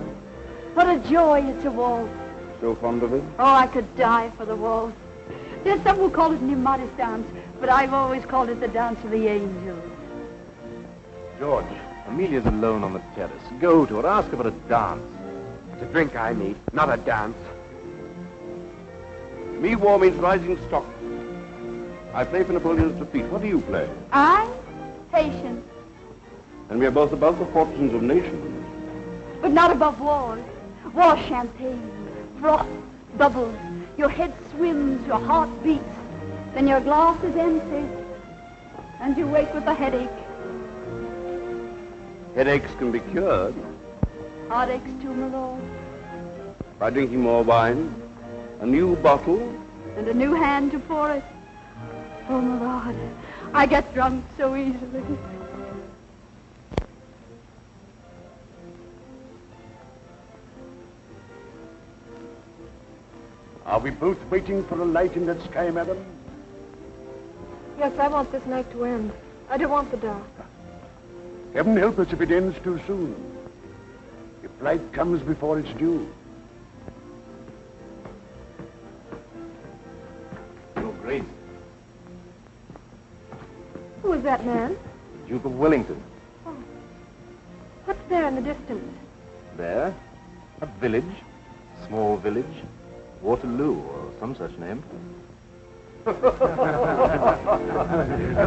[SPEAKER 2] What a joy it's a waltz.
[SPEAKER 8] So fond of it?
[SPEAKER 2] Oh, I could die for the waltz. There's some who call it an immodest dance, but I've always called it the dance of the angels.
[SPEAKER 12] George, Amelia's alone on the terrace. Go to her, ask her for a dance.
[SPEAKER 5] It's a drink I need, not a dance.
[SPEAKER 8] Me war means rising stock. I play for Napoleon's defeat. What do you play?
[SPEAKER 2] I? Patience.
[SPEAKER 8] And we are both above the fortunes of nations.
[SPEAKER 2] But not above wars. War champagne, froth, bubbles. Your head swims, your heart beats. Then your glass is empty. And you wake with a headache.
[SPEAKER 8] Headaches can be cured.
[SPEAKER 2] Heartaches too, my lord.
[SPEAKER 8] By drinking more wine, a new bottle.
[SPEAKER 2] And a new hand to pour it. Oh, my lord, I get drunk so easily.
[SPEAKER 7] Are we both waiting for a light in that sky, madam?
[SPEAKER 1] Yes, I want this night to end. I don't want the dark.
[SPEAKER 7] Heaven help us if it ends too soon. If light comes before it's due.
[SPEAKER 12] Your Grace,
[SPEAKER 1] Who is that man?
[SPEAKER 12] Duke of Wellington.
[SPEAKER 1] Oh. What's there in the distance?
[SPEAKER 12] There, a village, small village, Waterloo or some such name.
[SPEAKER 7] And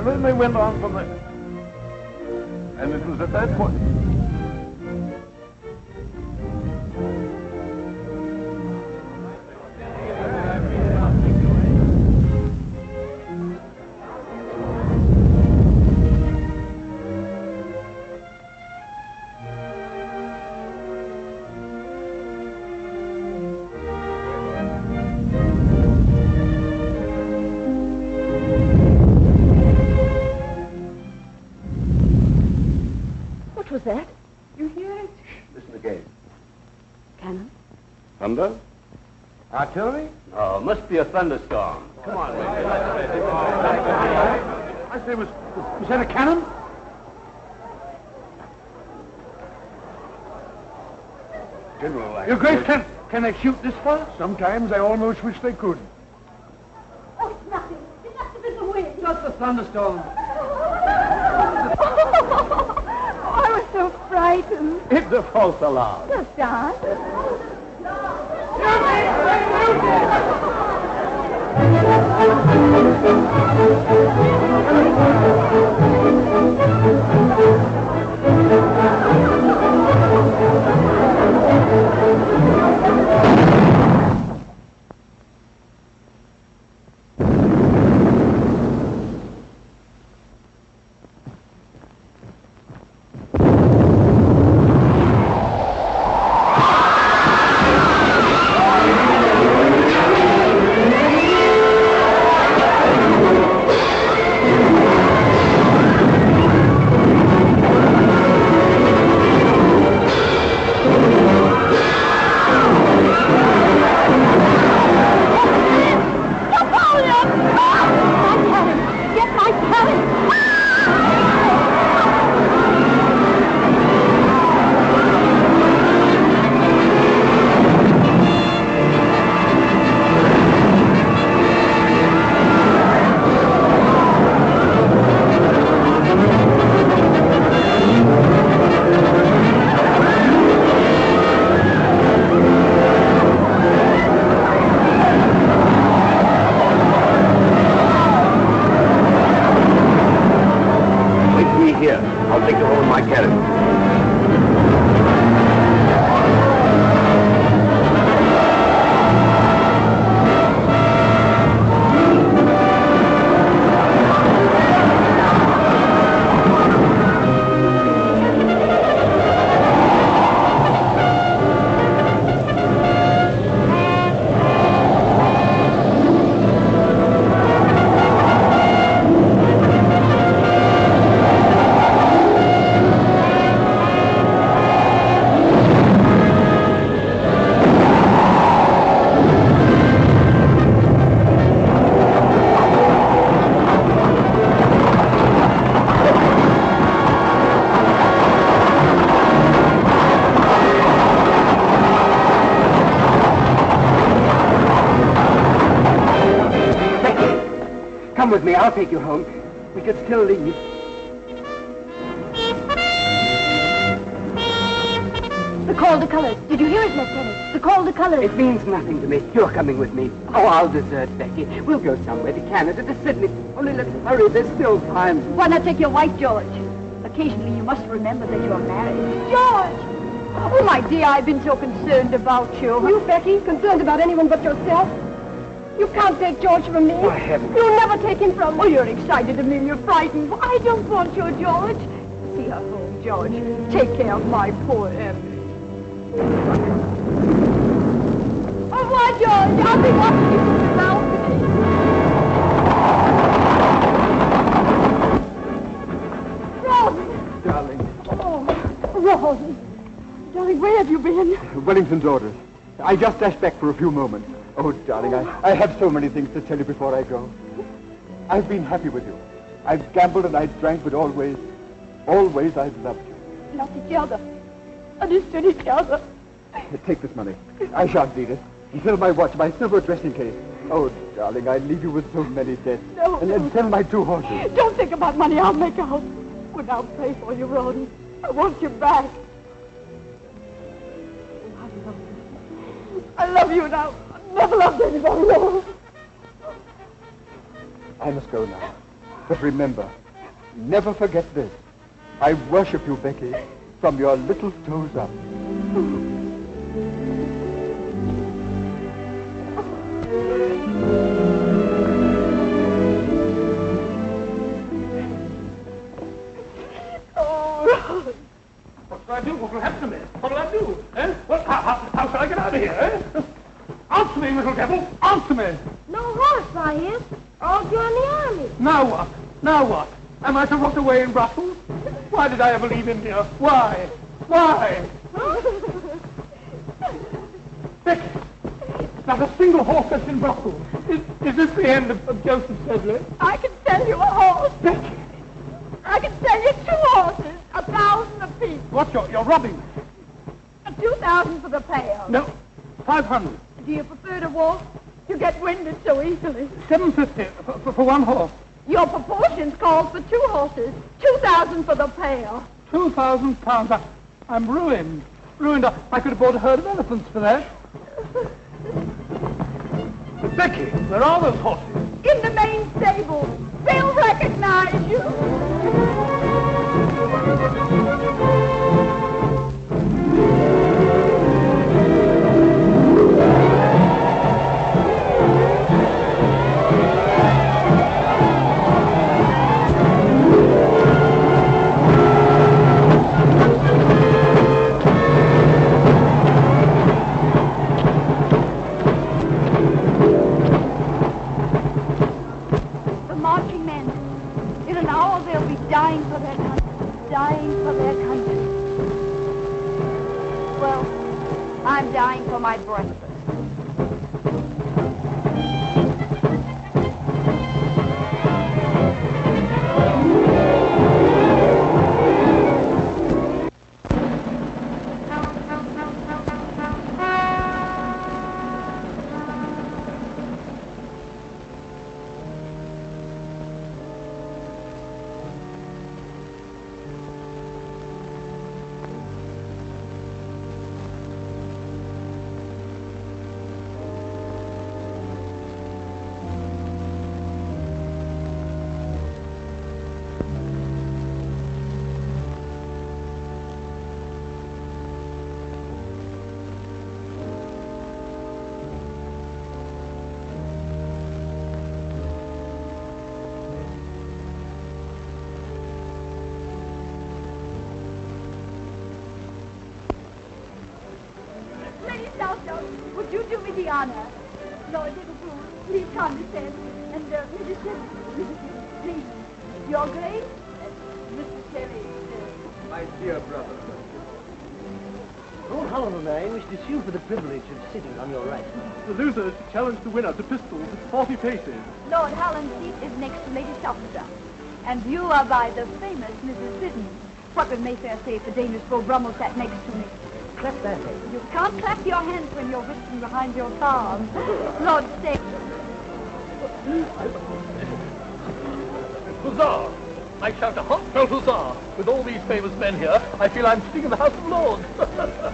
[SPEAKER 7] then they went on from there. And it was at that point...
[SPEAKER 1] What was that?
[SPEAKER 2] You hear it?
[SPEAKER 7] Listen again.
[SPEAKER 2] Cannon?
[SPEAKER 8] Thunder?
[SPEAKER 12] Artillery?
[SPEAKER 8] Oh, must be a thunderstorm.
[SPEAKER 12] Come on,
[SPEAKER 7] I say, was that a cannon?
[SPEAKER 8] General,
[SPEAKER 7] Your Grace, can they shoot this far? Sometimes I almost wish they could.
[SPEAKER 2] Oh, it's nothing. It must have been the wind.
[SPEAKER 7] Just a thunderstorm.
[SPEAKER 1] Oh, I was so frightened.
[SPEAKER 7] It's a false alarm.
[SPEAKER 1] Just dance.
[SPEAKER 5] Come with me, I'll take you home. We could still leave.
[SPEAKER 1] The call to colors. Did you hear it, Lieutenant? The call to colors.
[SPEAKER 5] It means nothing to me. You're coming with me. Oh, I'll desert Becky. We'll go somewhere, to Canada, to Sydney. Only let's hurry, there's still time.
[SPEAKER 2] Why not take your wife, George? Occasionally you must remember that you're married. George! Oh, my dear, I've been so concerned about you.
[SPEAKER 1] You, Becky, concerned about anyone but yourself? You can't take George from me.
[SPEAKER 5] I haven't.
[SPEAKER 1] You'll never take him from me.
[SPEAKER 2] Oh, you're excited and then you're frightened. I don't want you, George. See her home, George. Take care of my poor Emily. Au revoir, George. I'll be watching you from the balcony. Ron!
[SPEAKER 6] Darling.
[SPEAKER 1] Oh, Ron. Darling, where have you been?
[SPEAKER 6] Wellington's orders. I just dashed back for a few moments. Oh, darling, I have so many things to tell you before I go. I've been happy with you. I've gambled and I've drank, but always I've loved you.
[SPEAKER 1] Loved each other. Understood each other.
[SPEAKER 6] Take this money. I shan't need it. Fill my watch, my silver dressing case. Oh, darling, I leave you with so many debts.
[SPEAKER 1] No.
[SPEAKER 6] And then sell my 2 horses.
[SPEAKER 1] Don't think about money. I'll make out. But I'll pay for you, Ron. I want you back. I love you now. I've never loved anybody else.
[SPEAKER 6] I must go now. But remember, never forget this. I worship you, Becky, from your little toes up.
[SPEAKER 4] Oh, what shall I do? What will happen to me? What will I do? Eh? Well, how shall I get out of here, eh? Answer me, little devil! Answer me!
[SPEAKER 1] No horse, I hear. All join the army.
[SPEAKER 4] Now what? Now what? Am I to rot away in Brussels? Why did I ever leave India? Why? Why? Becky, not a single horse left in Brussels. Is this the end of Joseph Sedley?
[SPEAKER 1] I can sell you a horse.
[SPEAKER 4] Becky!
[SPEAKER 1] I can sell you 2 horses, 1,000 apiece.
[SPEAKER 4] What, you're robbing me?
[SPEAKER 1] 2,000 for the payout.
[SPEAKER 4] No, 500.
[SPEAKER 1] Do you prefer to walk? You get winded so easily.
[SPEAKER 4] 750 for 1 horse.
[SPEAKER 1] Your proportions call for 2 horses. 2,000 for the payout.
[SPEAKER 4] £2,000. I'm ruined. Ruined. I could have bought a herd of elephants for that. But Becky, where are those horses?
[SPEAKER 1] In the main stable. They'll recognize you.
[SPEAKER 2] Dying for their country, dying for their country. Well, I'm dying for my breakfast. Would you do me the honor? Lord Liverpool, please condescend. And Mrs. Terry, please, your Grace, Mr. Terry.
[SPEAKER 6] My dear brother.
[SPEAKER 11] Lord Holland and I wish to sue for the privilege of sitting on your right.
[SPEAKER 4] The loser is to challenge the winner to pistols at 40 paces.
[SPEAKER 2] Lord Holland's seat is next to Lady Selkirk. And you are by the famous Mrs. Siddons. What would Mayfair say if the Danish Beau Brummel sat next to me?
[SPEAKER 11] Clap that hand.
[SPEAKER 2] You can't clap your hands when you're whistling behind your farm. Lord Steak.
[SPEAKER 4] Huzzah! I shout a heartfelt huzzah. With all these famous men here, I feel I'm sitting in the House of Lords.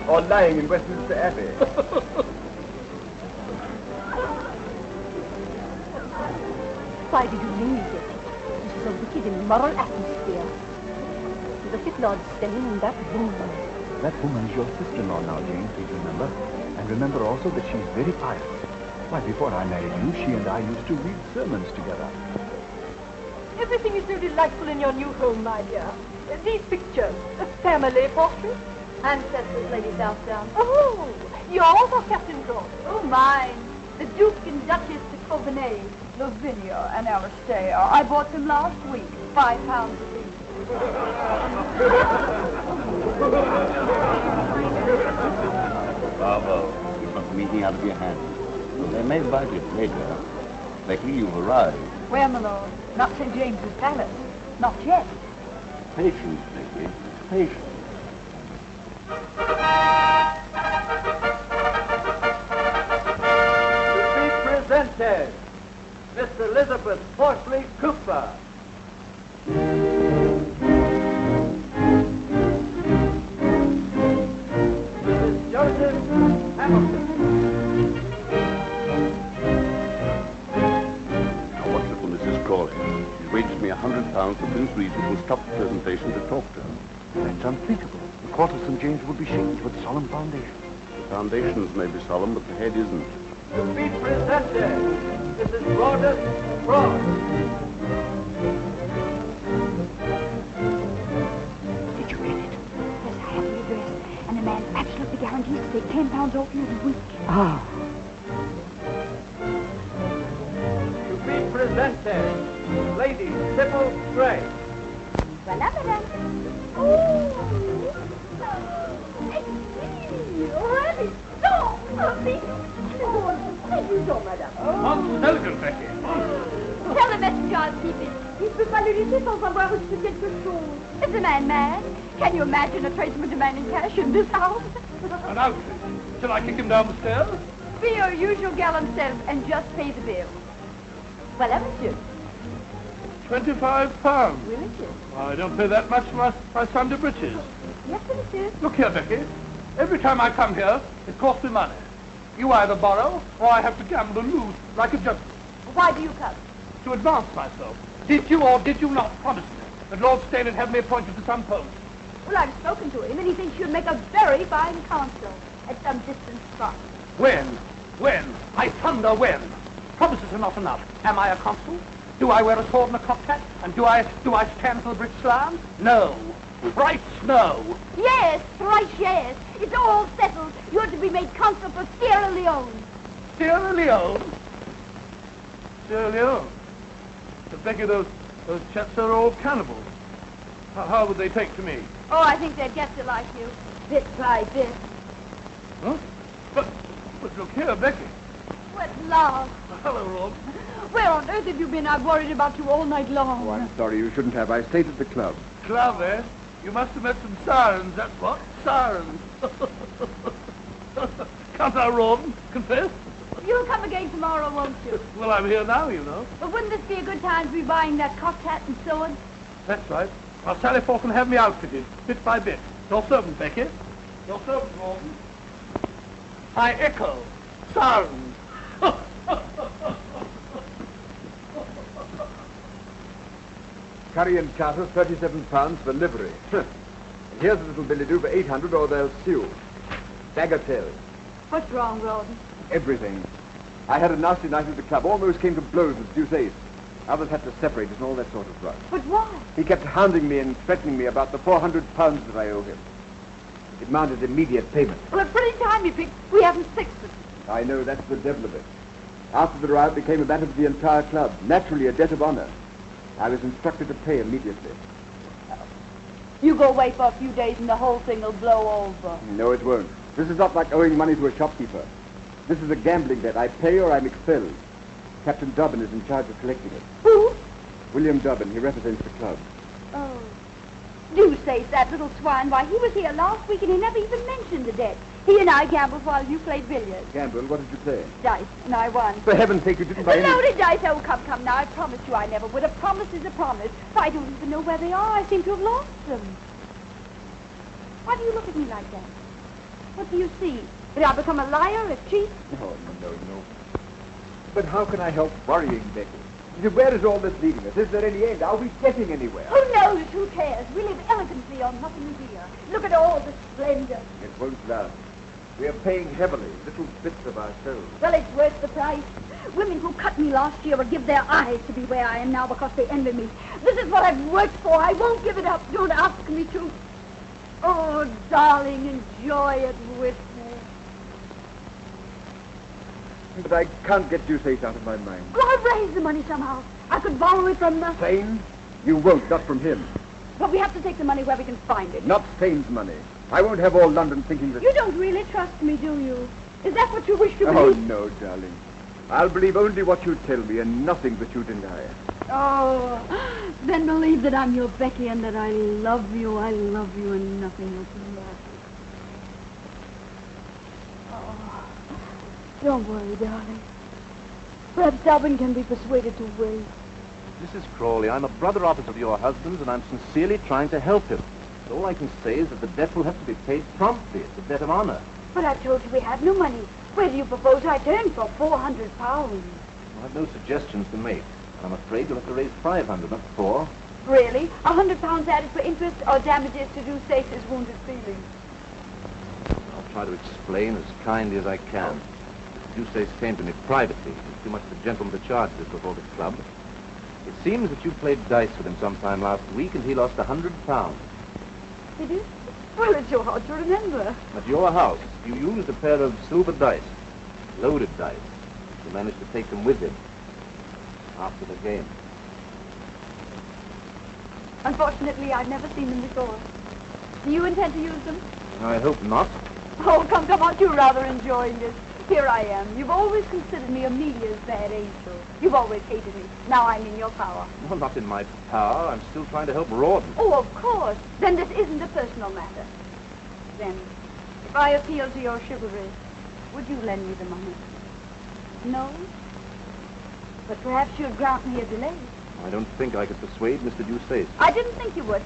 [SPEAKER 6] Or lying in Westminster Abbey.
[SPEAKER 1] Why did you leave it? This is a wicked, immoral atmosphere. Look at Lord Steyne and that woman.
[SPEAKER 10] That woman is your sister-in-law now, Jane, please remember. And remember also that she's very pious. Why, before I married you, she and I used to read sermons together.
[SPEAKER 1] Everything is so delightful in your new home, my dear. These pictures, the family portraits.
[SPEAKER 2] Ancestors, Lady Southdown.
[SPEAKER 1] Oh, yours or Captain George?
[SPEAKER 2] Oh, mine. The Duke and Duchess de Courtenay, Lavinia and Alistair. I bought them last week, £5 apiece.
[SPEAKER 8] Bravo. Keep not meeting out of your hands. They may bite it later. Becky, you've arrived.
[SPEAKER 2] Where, my lord? Not St. James's Palace. Not yet.
[SPEAKER 8] Patience, Becky. Patience.
[SPEAKER 11] To be presented, Miss Elizabeth Horsley Cooper. Mrs. Joseph Hamilton.
[SPEAKER 8] Now, what little Mrs. Crawley? She's waged me £100 for Prince Regent will stop the presentation to talk to her.
[SPEAKER 10] That's unthinkable. The court of St. James will be shaken with solemn foundations.
[SPEAKER 8] The foundations may be solemn, but the head isn't.
[SPEAKER 11] To be presented, Mrs. Rhoda Frost.
[SPEAKER 2] Did you read it? Yes, I have the address. And the man absolutely guarantees to take £10 off you every week.
[SPEAKER 3] Ah.
[SPEAKER 11] To be presented, Lady Sybil Gray.
[SPEAKER 2] Voilà, madame. Oh, really? So lovely. Oh, thank you so, madame.
[SPEAKER 4] Most elegant, Becky.
[SPEAKER 2] Tell the messenger I'll keep it. Il ne peut pas le laisser sans avoir reçu quelque chose. Is the man mad? Can you imagine a tradesman demanding cash in this house?
[SPEAKER 4] An outfit. Shall I kick him down the stairs?
[SPEAKER 2] Be your usual gallant self and just pay the bill. Voilà, monsieur.
[SPEAKER 4] £25.
[SPEAKER 2] Oui, monsieur.
[SPEAKER 4] I don't pay that much for my Sunday breeches.
[SPEAKER 2] Yes, monsieur.
[SPEAKER 4] Look here, Becky. Every time I come here, it costs me money. You either borrow, or I have to gamble and lose, like a gentleman.
[SPEAKER 2] Why do you come?
[SPEAKER 4] To advance myself. Did you or did you not promise me that Lord Steyne would have me appointed to some post?
[SPEAKER 2] Well, I've spoken to him, and he thinks you'd make a very fine consul at some distant spot.
[SPEAKER 4] When? When? I thunder when? Promises are not enough. Am I a consul? Do I wear a sword and a cocked hat? And do I stand for the British Slam? No. Thrice no.
[SPEAKER 2] Yes, thrice yes. It's all settled. You're to be made consul for Sierra Leone.
[SPEAKER 4] Sierra Leone? Sierra Leone? But Becky, those chaps are all cannibals. How would they take to me?
[SPEAKER 2] Oh, I think they'd get to like you, bit by bit.
[SPEAKER 4] Huh? But look here, Becky.
[SPEAKER 2] What love.
[SPEAKER 4] Hello, Rob.
[SPEAKER 2] Where on earth have you been? I've worried about you all night long.
[SPEAKER 6] Oh, I'm sorry, you shouldn't have. I stayed at the club.
[SPEAKER 4] Club, eh? You must have met some sirens, that's what. Sirens. Can't I, Rawdon? Confess?
[SPEAKER 2] You'll come again tomorrow, won't you?
[SPEAKER 4] Well, I'm here now, you know.
[SPEAKER 2] But wouldn't this be a good time to be buying that cocked hat and sword?
[SPEAKER 4] That's right. I'll sally forth and have me outfitted, bit by bit. Your servant, Becky. Your servant, Rawdon. I echo. Sirens.
[SPEAKER 6] Curry and charter, £37 for livery. And here's a little billet-doux for 800 or they'll sue. Bagatelle.
[SPEAKER 2] What's wrong, Rawdon?
[SPEAKER 6] Everything. I had a nasty night at the club. Almost came to blows with deuce ace. Others had to separate us and all that sort of rot.
[SPEAKER 2] But why?
[SPEAKER 6] He kept hounding me and threatening me about the £400 that I owe him. He demanded immediate payment.
[SPEAKER 2] Well, a pretty time you picked. We haven't sixpence.
[SPEAKER 6] I know, that's the devil of it. After the riot became a matter for the entire club. Naturally, a debt of honor. I was instructed to pay immediately.
[SPEAKER 2] You go away for a few days and the whole thing will blow over.
[SPEAKER 6] No, it won't. This is not like owing money to a shopkeeper. This is a gambling debt. I pay or I'm expelled. Captain Dobbin is in charge of collecting it.
[SPEAKER 2] Who?
[SPEAKER 6] William Dobbin. He represents the club.
[SPEAKER 2] Oh. Deuceace, that little swine. Why, he was here last week and he never even mentioned the debt. He and I gambled while you played billiards.
[SPEAKER 6] Gamble? What did you play?
[SPEAKER 2] Dice, and I won.
[SPEAKER 6] For heaven's sake, you didn't buy
[SPEAKER 2] The
[SPEAKER 6] any...
[SPEAKER 2] loaded dice. Oh, come now. I promised you I never would. A promise is a promise. I don't even know where they are. I seem to have lost them. Why do you look at me like that? What do you see? Did I become a liar, a cheat?
[SPEAKER 6] Oh, no. But how can I help worrying, Becky? Where is all this leading us? Is there any end? Are we getting anywhere?
[SPEAKER 2] Who knows? Who cares? We live elegantly on nothing here. Look at all the splendor.
[SPEAKER 6] It won't last. We are paying heavily, little bits of ourselves.
[SPEAKER 2] Well, it's worth the price. Women who cut me last year will give their eyes to be where I am now because they envy me. This is what I've worked for. I won't give it up. Don't ask me to. Oh, darling, enjoy it with me.
[SPEAKER 6] But I can't get Deuceace out of my mind.
[SPEAKER 2] Well, I'll raise the money somehow. I could borrow it from the...
[SPEAKER 6] Sane? You won't, not from him.
[SPEAKER 2] But we have to take the money where we can find it.
[SPEAKER 6] Not Sane's money. I won't have all London thinking that...
[SPEAKER 2] You don't really trust me, do you? Is that what you wish to
[SPEAKER 6] Oh,
[SPEAKER 2] believe?
[SPEAKER 6] no, darling. I'll believe only what you tell me and nothing that you deny.
[SPEAKER 2] Oh, then believe that I'm your Becky and that I love you and nothing else matters. Oh, don't worry, darling. Perhaps Alvin can be persuaded to wait.
[SPEAKER 12] Mrs. Crawley, I'm a brother officer of your husband's, and I'm sincerely trying to help him. But all I can say is that the debt will have to be paid promptly. It's a debt of honor.
[SPEAKER 2] But I've told you we have no money. Where do you propose I turn for £400?
[SPEAKER 12] I've no suggestions to make. I'm afraid you'll have to raise 500, not 4.
[SPEAKER 2] Really? £100 added for interest or damages to Deuceace's wounded feelings?
[SPEAKER 12] I'll try to explain as kindly as I can. Deuceace came to me privately. He's too much of a gentleman to charge this before the club. It seems that you played dice with him sometime last week, and he lost £100.
[SPEAKER 2] Did you? Well, it's so hard to remember.
[SPEAKER 12] At your house, you used a pair of silver dice, loaded dice. You managed to take them with him after the game.
[SPEAKER 2] Unfortunately, I've never seen them before. Do you intend to use them?
[SPEAKER 12] I hope not.
[SPEAKER 2] Oh, come, aren't you rather enjoying this? Here I am. You've always considered me Amelia's bad angel. You've always hated me. Now I'm in your power.
[SPEAKER 12] Well, not in my power. I'm still trying to help Rawdon.
[SPEAKER 2] Oh, of course. Then this isn't a personal matter. Then, if I appeal to your chivalry, would you lend me the money? No? But perhaps you'd grant me a delay.
[SPEAKER 12] I don't think I could persuade Mr. Deuceace.
[SPEAKER 2] I didn't think you would.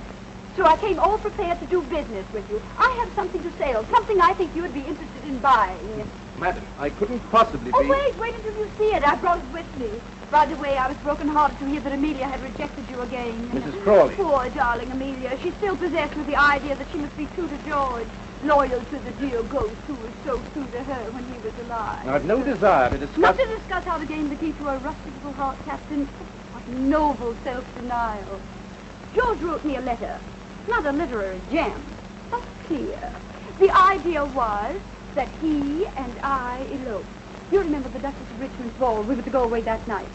[SPEAKER 2] So I came all prepared to do business with you. I have something to sell, something I think you would be interested in buying.
[SPEAKER 12] Madam, I couldn't possibly be...
[SPEAKER 2] Oh, wait until you see it. I brought it with me. By the way, I was broken-hearted to hear that Amelia had rejected you again.
[SPEAKER 12] Mrs. Crawley.
[SPEAKER 2] Poor darling Amelia. She's still possessed with the idea that she must be true to George, loyal to the dear ghost who was so true to her when he was alive.
[SPEAKER 12] I've no desire to discuss...
[SPEAKER 2] Not to discuss how to gain the key to her rustic little heart, Captain. What noble self-denial. George wrote me a letter. Not a literary gem, but clear. The idea was that he and I eloped. You remember the Duchess of Richmond's ball? We were to go away that night.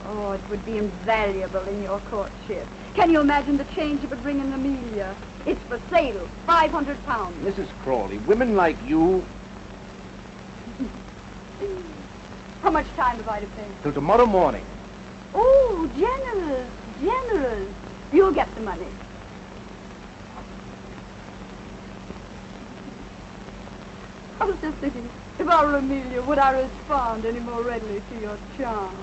[SPEAKER 2] Oh, it would be invaluable in your courtship. Can you imagine the change it would bring in Amelia? It's for sale, £500.
[SPEAKER 12] Mrs. Crawley, women like you...
[SPEAKER 2] How much time have I to pay?
[SPEAKER 12] Till tomorrow morning.
[SPEAKER 2] Oh, generous. You'll get the money. I was just thinking, if I were Amelia, would I respond any more readily to your charm?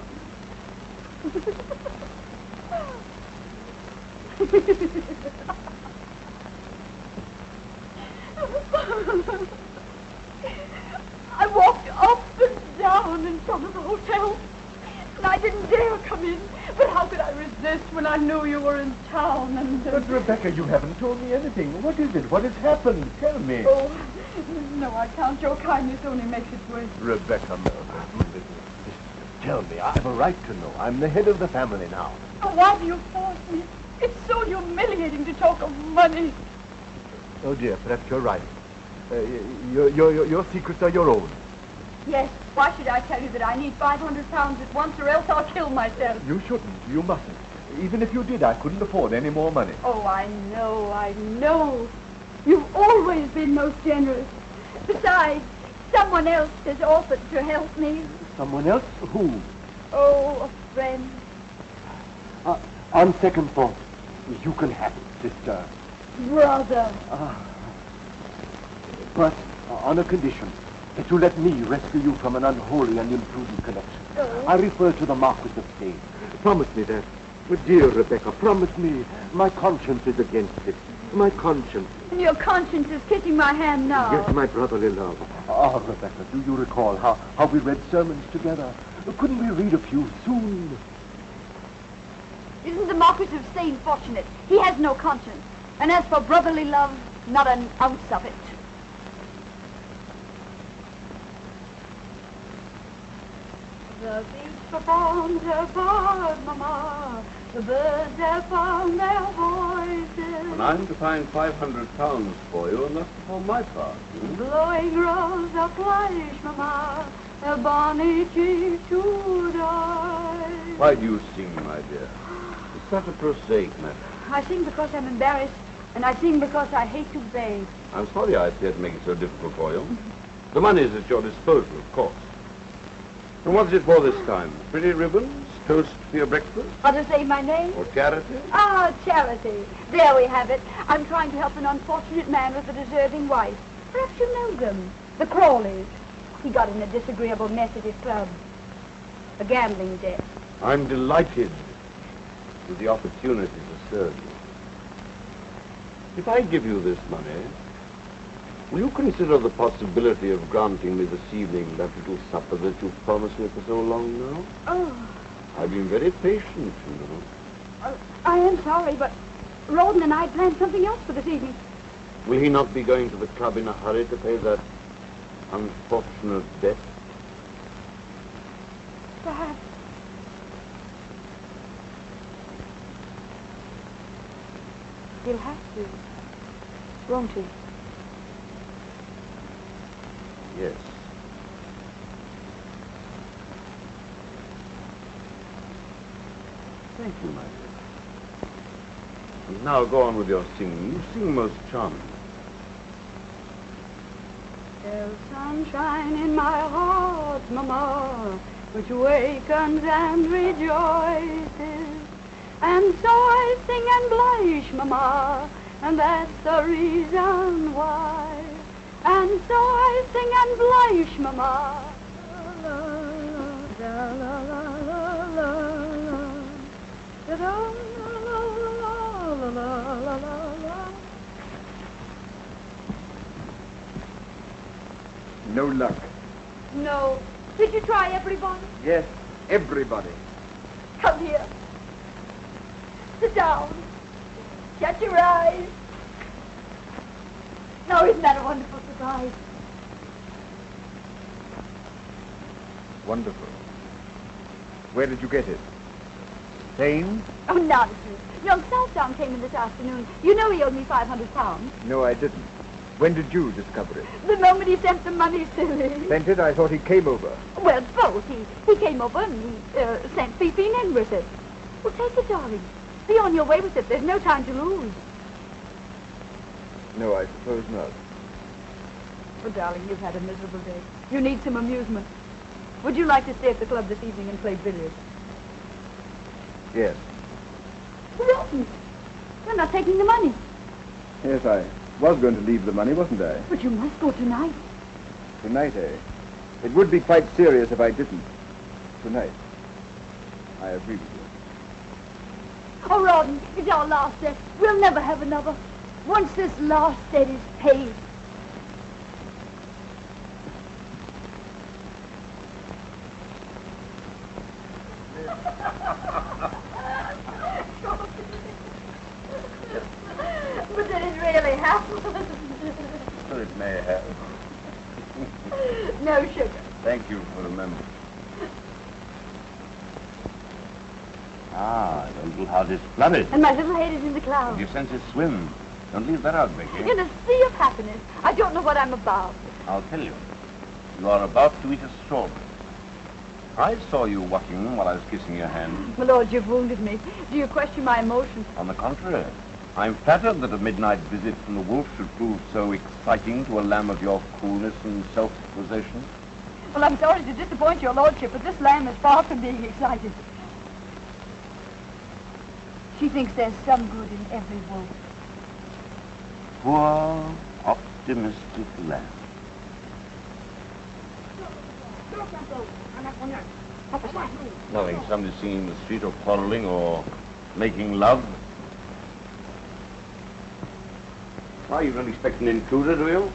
[SPEAKER 2] I walked up and down in front of the hotel, and I didn't dare come in. But how could I resist when I knew you were in town and...
[SPEAKER 6] But, Rebecca, you haven't told me anything. What is it? What has happened? Tell me.
[SPEAKER 2] Oh, no, I can't. Your kindness only makes it worse.
[SPEAKER 10] Rebecca, tell me. I have a right to know. I'm the head of the family now.
[SPEAKER 2] Oh, why do you force me? It's so humiliating to talk of money.
[SPEAKER 10] Oh, dear, perhaps you're right. Your secrets are your own.
[SPEAKER 2] Yes, why should I tell you that I need £500 at once or else I'll kill myself?
[SPEAKER 10] You shouldn't. You mustn't. Even if you did, I couldn't afford any more money.
[SPEAKER 2] Oh, I know. You've always been most generous. Besides, someone else has offered to help me.
[SPEAKER 10] Someone else? Who?
[SPEAKER 2] Oh, a friend.
[SPEAKER 10] On second thought, you can have it, sister.
[SPEAKER 2] Brother.
[SPEAKER 6] But on a condition, that you let me rescue you from an unholy and imprudent connection.
[SPEAKER 2] Oh.
[SPEAKER 6] I refer to the Marquis of Stade. Promise me that. But dear Rebecca, promise me. My conscience is against it. My conscience.
[SPEAKER 2] And your conscience is kissing my hand now.
[SPEAKER 6] Yes, my brotherly love. Ah, Rebecca, do you recall how we read sermons together? Couldn't we read a few soon?
[SPEAKER 2] Isn't the Marquis of Stade fortunate? He has no conscience. And as for brotherly love, not an ounce of it. The beasts performed their part, Mama. The birds have found their voices.
[SPEAKER 8] And I'm to find £500 for you, and that's for my part.
[SPEAKER 2] Blowing rose of flesh, Mama. A bonny chief to die.
[SPEAKER 8] Why do you sing, my dear? It's such a prosaic matter.
[SPEAKER 2] I sing because I'm embarrassed, and I sing because I hate to beg.
[SPEAKER 8] I'm sorry I appeared to make it so difficult for you. The money is at your disposal, of course. And what's it for this time? Pretty ribbons? Toast for your breakfast?
[SPEAKER 2] Or to say my name?
[SPEAKER 8] Or charity?
[SPEAKER 2] Ah, charity. There we have it. I'm trying to help an unfortunate man with a deserving wife. Perhaps you know them. The Crawleys. He got in a disagreeable mess at his club. A gambling debt.
[SPEAKER 8] I'm delighted with the opportunity to serve you. If I give you this money, will you consider the possibility of granting me this evening that little supper that you've promised me for so long now?
[SPEAKER 2] Oh.
[SPEAKER 8] I've been very patient, you know.
[SPEAKER 2] I am sorry, but Rouben and I planned something else for this evening.
[SPEAKER 8] Will he not be going to the club in a hurry to pay that unfortunate debt?
[SPEAKER 2] Perhaps. He'll have to, won't he?
[SPEAKER 8] Yes. Thank you, my dear. And now go on with your singing. You sing most charmingly.
[SPEAKER 2] There's sunshine in my heart, Mama, which wakens and rejoices. And so I sing and blush, Mama, and that's the reason why. And so I sing and blush, Mama. La, la, la, la, la, la, la.
[SPEAKER 6] No luck.
[SPEAKER 2] No. Did you try everybody?
[SPEAKER 6] Yes, everybody.
[SPEAKER 2] Come here. Sit down. Shut your eyes. Now, isn't that a wonderful surprise?
[SPEAKER 6] Wonderful. Where did you get it? Thames?
[SPEAKER 2] Oh, nonsense. Young Southdown came in this afternoon. You know he owed me £500.
[SPEAKER 6] No, I didn't. When did you discover it?
[SPEAKER 2] The moment he sent the money, silly.
[SPEAKER 6] Sent it? I thought he came over.
[SPEAKER 2] Well, both. He came over and he sent Fifine in with it. Well, take it, darling. Be on your way with it. There's no time to lose.
[SPEAKER 6] No, I suppose not.
[SPEAKER 2] Well, darling, you've had a miserable day. You need some amusement. Would you like to stay at the club this evening and play billiards?
[SPEAKER 6] Yes.
[SPEAKER 2] Rotten. You're not taking the money.
[SPEAKER 6] Yes, I was going to leave the money, wasn't I?
[SPEAKER 2] But you must go tonight.
[SPEAKER 6] Tonight, eh? It would be quite serious if I didn't. Tonight. I agree with you.
[SPEAKER 2] Oh, Rouben, it's our last debt. We'll never have another. Once this last debt is paid. But did it really happen?
[SPEAKER 8] So it may have.
[SPEAKER 2] No sugar.
[SPEAKER 8] Thank you for remembering. Ah, your little heart is flooded.
[SPEAKER 2] And my little head is in the clouds.
[SPEAKER 8] Your senses swim. Don't leave that out, Becky.
[SPEAKER 2] In a sea of happiness. I don't know what I'm about.
[SPEAKER 8] I'll tell you. You are about to eat a strawberry. I saw you walking while I was kissing your hand.
[SPEAKER 2] My lord, you've wounded me. Do you question my emotions?
[SPEAKER 8] On the contrary, I'm flattered that a midnight visit from the wolf should prove so exciting to a lamb of your coolness and self-possession.
[SPEAKER 2] Well, I'm sorry to disappoint your lordship, but this lamb is far from being excited. She thinks there's some good in every wolf.
[SPEAKER 8] poor, optimistic lad. Nothing. Somebody singing in the street or quarreling or making love. Why, you don't expect an intruder, do you?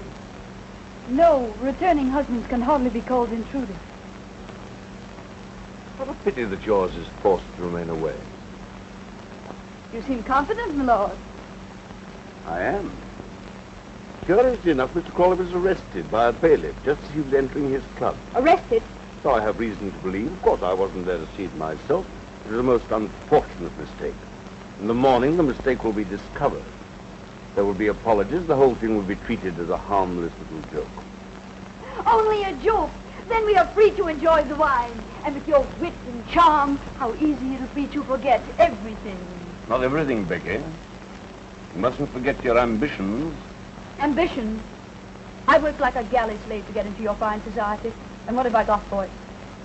[SPEAKER 2] No, returning husbands can hardly be called intruders.
[SPEAKER 8] What a pity that yours is forced to remain away.
[SPEAKER 2] You seem confident, my lord.
[SPEAKER 8] I am. Curiously enough, Mr. Crawley was arrested by a bailiff just as he was entering his club.
[SPEAKER 2] Arrested?
[SPEAKER 8] So I have reason to believe. Of course, I wasn't there to see it myself. It was a most unfortunate mistake. In the morning, the mistake will be discovered. There will be apologies. The whole thing will be treated as a harmless little joke.
[SPEAKER 2] Only a joke. Then we are free to enjoy the wine. And with your wit and charm, how easy it'll be to forget everything.
[SPEAKER 8] Not everything, Becky. You mustn't forget your ambitions.
[SPEAKER 2] Ambitions? I worked like a galley slave to get into your fine society. And what have I got for it?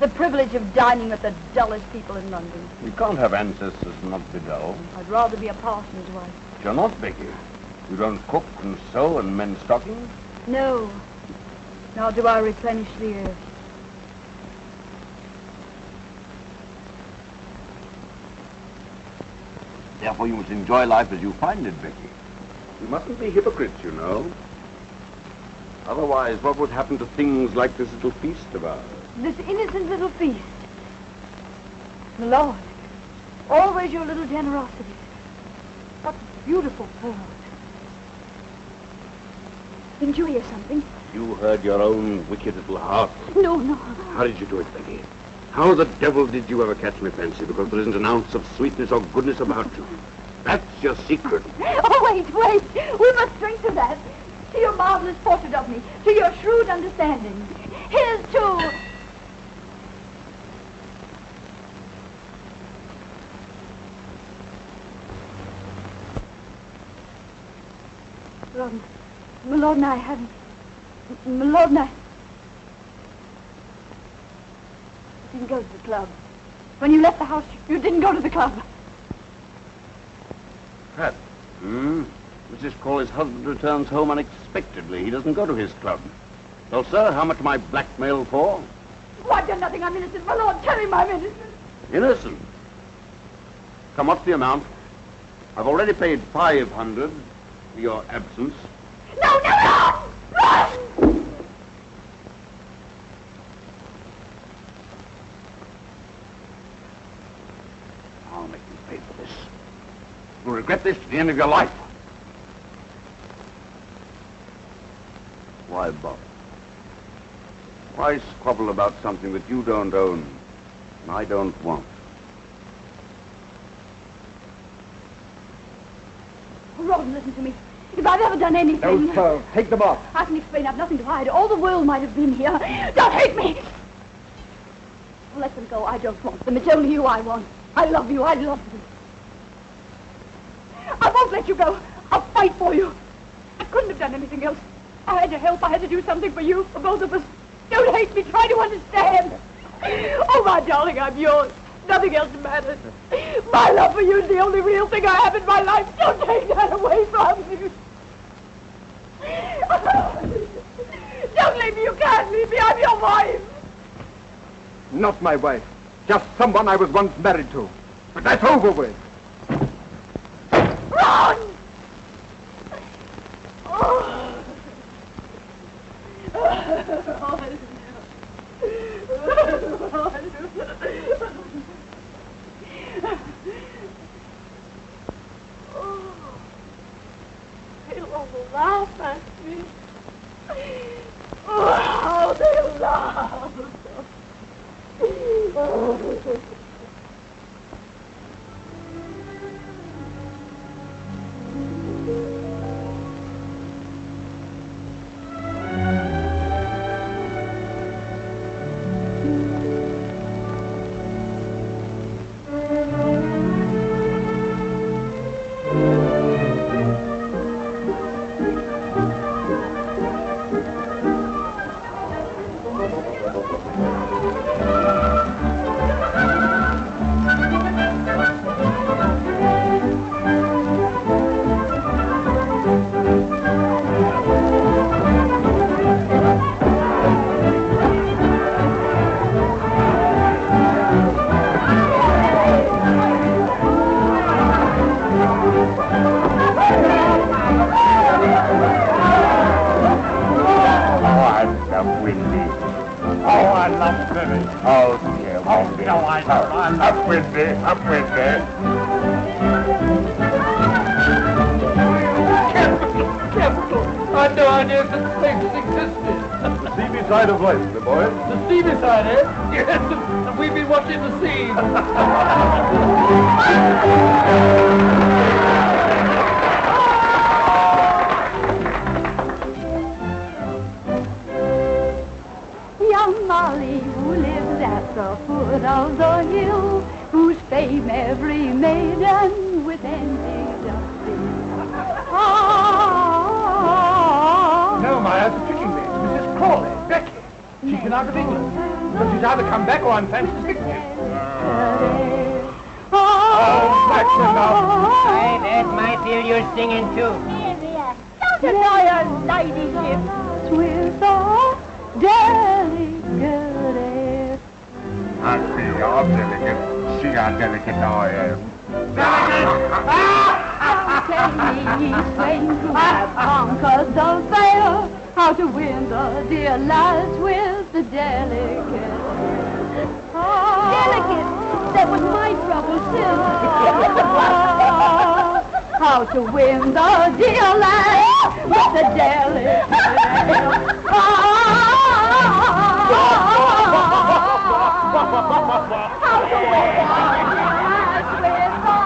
[SPEAKER 2] The privilege of dining with the dullest people in London.
[SPEAKER 8] You can't have ancestors and not be dull.
[SPEAKER 2] I'd rather be a parson's wife.
[SPEAKER 8] But you're not, Becky. You don't cook and sew and mend stockings?
[SPEAKER 2] No. Nor do I replenish the earth.
[SPEAKER 8] Therefore, you must enjoy life as you find it, Becky. You mustn't be hypocrites, you know. Otherwise, what would happen to things like this little feast of ours?
[SPEAKER 2] This innocent little feast. My lord, always your little generosity. What beautiful pearls. Didn't you hear something?
[SPEAKER 8] You heard your own wicked little heart.
[SPEAKER 2] No, no.
[SPEAKER 8] How did you do it, Becky? How the devil did you ever catch me fancy? Because there isn't an ounce of sweetness or goodness about you. That's your secret.
[SPEAKER 2] Oh, wait. We must drink to that. To your marvelous portrait of me. To your shrewd understanding. Here's to... My lord and I haven't... My lord and I... didn't go to the club. When you left the house, you didn't go to the club.
[SPEAKER 8] Pat. Mrs. Crawley's husband returns home unexpectedly. He doesn't go to his club. Well, sir, how much am I blackmailed for?
[SPEAKER 2] Oh, I've done nothing. I'm innocent. My lord, tell him I'm innocent.
[SPEAKER 8] Innocent? Come, what's the amount? I've already paid 500 for your absence.
[SPEAKER 2] No, run! Run!
[SPEAKER 8] I'll make you pay for this. You'll regret this to the end of your life. Why bother? Why squabble about something that you don't own and I don't want?
[SPEAKER 2] Ron, listen to me. If I've ever done anything...
[SPEAKER 6] No, sir. Take them off.
[SPEAKER 2] I can explain. I've nothing to hide. All the world might have been here. Don't hate me! Let them go. I don't want them. It's only you I want. I love you. I love you. I won't let you go. I'll fight for you. I couldn't have done anything else. I had to help. I had to do something for you, for both of us. Don't hate me. Try to understand. Oh, my darling, I'm yours. Nothing else matters. My love for you is the only real thing I have in my life. Don't take that away from me. Don't leave me. You can't leave me. I'm your wife.
[SPEAKER 6] Not my wife. Just someone I was once married to. But that's over with.
[SPEAKER 2] Ron! Oh. They'll all laugh at me. Oh, they'll laugh. Oh.
[SPEAKER 7] Up, Windy.
[SPEAKER 4] Oh, I love swimming.
[SPEAKER 7] Oh, dear.
[SPEAKER 4] Oh, no, I don't. I love
[SPEAKER 7] Up, Windy. Up, Windy.
[SPEAKER 4] Capital. I had no idea that space existed.
[SPEAKER 6] The seamy side of life, the boy.
[SPEAKER 4] The steamy side, eh? Yes, and we've been watching the sea.
[SPEAKER 2] Young Molly, who lives at the foot of the hill, whose fame every maiden with envy doth fill.
[SPEAKER 4] No, my eyes are tricking me. It's Mrs. Crawley, Becky. She's been out of England. But she's either come back or I'm Francis Edward. Oh, that's enough.
[SPEAKER 9] That might feel you're singing too.
[SPEAKER 2] Don't annoy her ladyship with a delicate air.
[SPEAKER 7] I see you're delicate. See how delicate I am.
[SPEAKER 2] Tell me, ye swains who have conquered the fair, how to win the dear lads with the delicate. Delicate? That was my trouble, too. How to win the dear lads with the delicate. How to win the lads with the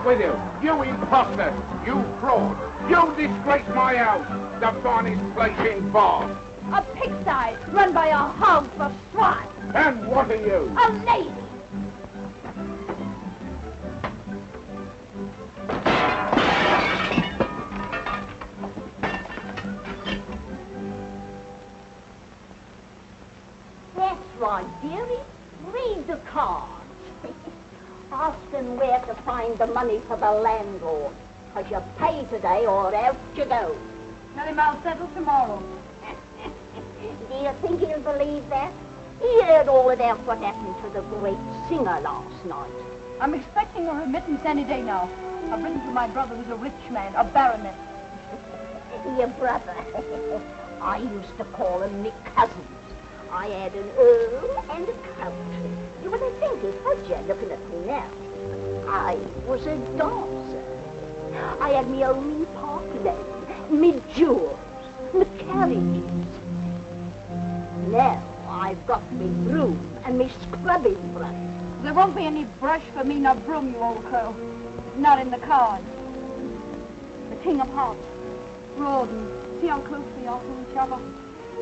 [SPEAKER 7] with you. You imposter. You fraud. You disgrace my house. The finest place in Bath.
[SPEAKER 2] a pigsty run by a hog for swine.
[SPEAKER 7] And what are you?
[SPEAKER 2] A lady.
[SPEAKER 9] That's right, dearie. Read the cards. Ask them where to find the money for the landlord. Because you pay today or out you go.
[SPEAKER 2] Tell him I'll settle tomorrow.
[SPEAKER 9] Do you think he'll believe that? He heard all about what happened to the great singer last night.
[SPEAKER 2] I'm expecting a remittance any day now. I've written to my brother who's a rich man, a baronet.
[SPEAKER 9] Your brother. I used to call him me cousins. I had an earl and a country. You would have think it was you looking at me now. I was a dancer. I had me own park lane, me jewels, me carriages. Now I've got me broom and me scrubbing brush.
[SPEAKER 2] There won't be any brush for me nor broom, you old crow. Not in the cards. The King of Hearts, Rouben. See how close they are to each other?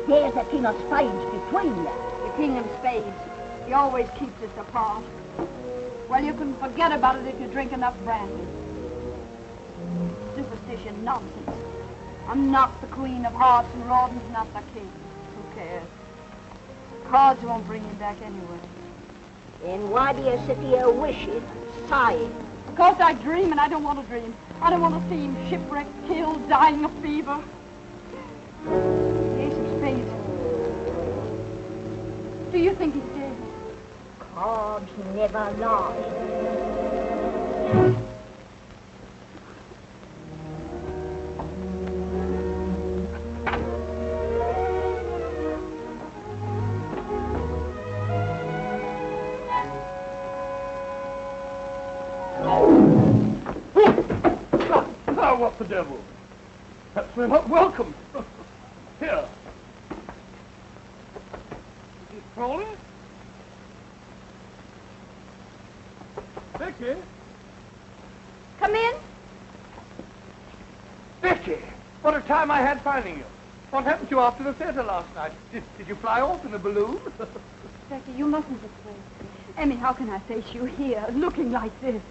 [SPEAKER 9] There's the King of Spades between them.
[SPEAKER 2] The King of Spades. He always keeps us apart. Well, you can forget about it if you drink enough brandy. Superstition nonsense. I'm not the Queen of Hearts and Rouben's not the King. Who cares? Cards won't bring him back anyway.
[SPEAKER 9] Then why do you sit here wishing, sighing?
[SPEAKER 2] Because I dream and I don't want to dream. I don't want to see him shipwrecked, killed, dying of fever. Ace of Spades. Do you think he's dead?
[SPEAKER 9] Cards never lie.
[SPEAKER 4] Oh, what the devil? Perhaps we're not welcome. Here. Mrs. Crawley? Becky?
[SPEAKER 2] Come in.
[SPEAKER 4] Becky! What a time I had finding you. What happened to you after the theater last night? Did you fly off in a balloon?
[SPEAKER 1] Becky, you mustn't be afraid.
[SPEAKER 2] Emmy, how can I face you here, looking like this?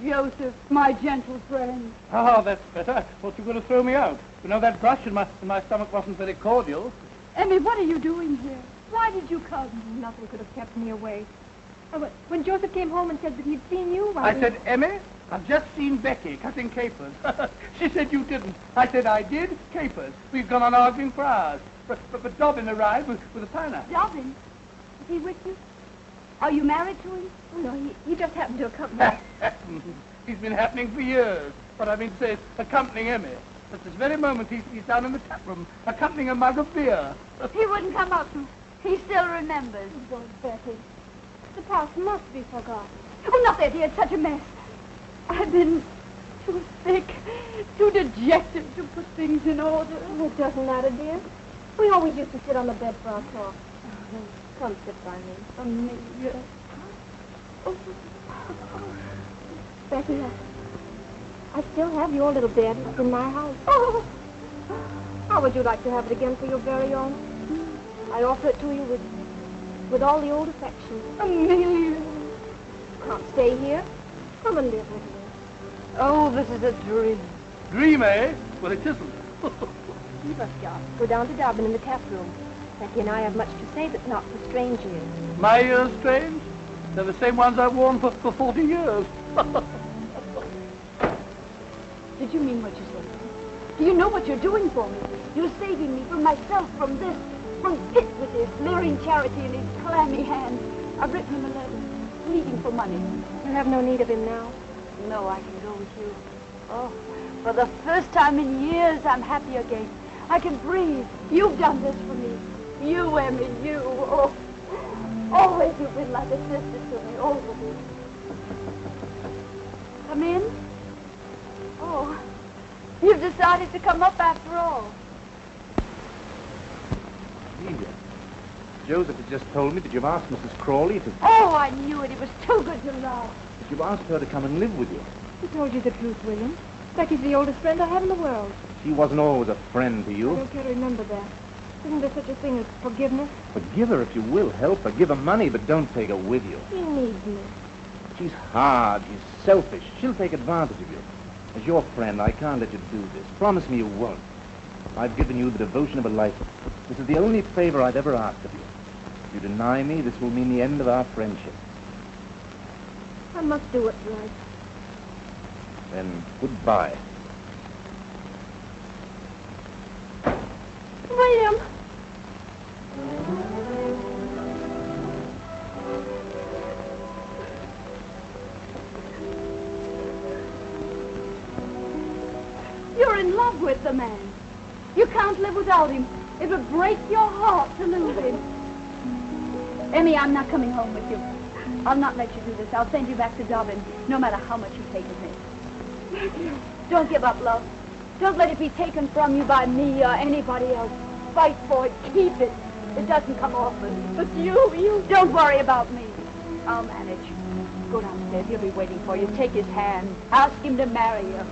[SPEAKER 2] Joseph, my gentle friend.
[SPEAKER 4] Oh, that's better. I thought you were going to throw me out. You know, that brush in my stomach wasn't very cordial.
[SPEAKER 2] Emmy, what are you doing here? Why did you come?
[SPEAKER 1] Nothing could have kept me away. When Joseph came home and said that he'd seen you,
[SPEAKER 4] I said, Emmy, I've just seen Becky cutting capers. She said you didn't. I said I did, capers. We've gone on arguing for hours. But Dobbin arrived with a pineapple.
[SPEAKER 2] Dobbin? Is he with you? Are you married to him?
[SPEAKER 1] Oh, no, he just happened to accompany me.
[SPEAKER 4] He's been happening for years. What I mean to say is accompanying Emmy. At this very moment, he's down in the tap room, accompanying a mug of beer.
[SPEAKER 2] He wouldn't come up. He still remembers.
[SPEAKER 1] Oh, Betty. The past must be forgotten.
[SPEAKER 2] Oh, not that, dear. It's such a mess. I've been too sick, too dejected to put things in order.
[SPEAKER 1] Oh, it doesn't matter, dear. We always used to sit on the bed for our talk. Come sit by me.
[SPEAKER 2] Amelia.
[SPEAKER 1] Oh. Becky, I still have your little bed. It's in my house.
[SPEAKER 2] Oh.
[SPEAKER 1] How would you like to have it again for your very own? I offer it to you with all the old affection.
[SPEAKER 2] Amelia.
[SPEAKER 1] Can't stay here. Come and live with me.
[SPEAKER 2] Oh, this is a dream.
[SPEAKER 4] Dream, eh? Well, it isn't.
[SPEAKER 1] You must go down to Dobbin in the tap room. Becky and I have much to say that's not for strange ears.
[SPEAKER 4] My ears strange? They're the same ones I've worn for 40 years.
[SPEAKER 2] Did you mean what you said? Do you know what you're doing for me? You're saving me from myself, from this, from Pitt with his leering charity in his clammy hands. I've written him a letter, pleading for money.
[SPEAKER 1] You have no need of him now.
[SPEAKER 2] No, I can go with you. Oh, for the first time in years, I'm happy again. I can breathe. You've done this for me. You, Emmy, you. Oh, always you've been like a sister to me, always. Come in. Oh, you've decided to come up after all.
[SPEAKER 12] Amelia, Joseph had just told me that you've asked Mrs. Crawley to...
[SPEAKER 2] Oh, I knew it. It was too good to love.
[SPEAKER 12] That you've asked her to come and live with you.
[SPEAKER 1] He told you the truth, William. Becky's the oldest friend I have in the world.
[SPEAKER 12] She wasn't always a friend to
[SPEAKER 1] I
[SPEAKER 12] you.
[SPEAKER 1] don't care to remember that. Isn't there such a thing as forgiveness?
[SPEAKER 12] Forgive her if you will. Help her. Give her money, but don't take her with you.
[SPEAKER 1] He needs me.
[SPEAKER 12] She's hard. She's selfish. She'll take advantage of you. As your friend, I can't let you do this. Promise me you won't. I've given you the devotion of a life. This is the only favor I've ever asked of you. If you deny me, this will mean the end of our friendship.
[SPEAKER 1] I must do what's right.
[SPEAKER 12] Then goodbye.
[SPEAKER 1] William!
[SPEAKER 2] You're in love with the man. You can't live without him. It would break your heart to lose him. Emmy, I'm not coming home with you. I'll not let you do this. I'll send you back to Dobbin, no matter how much you take of me. Don't give up, love. Don't let it be taken from you by me or anybody else. Fight for it. Keep it. It doesn't come often. But you don't worry about me. I'll manage. Go downstairs. He'll be waiting for you. Take his hand. Ask him to marry you.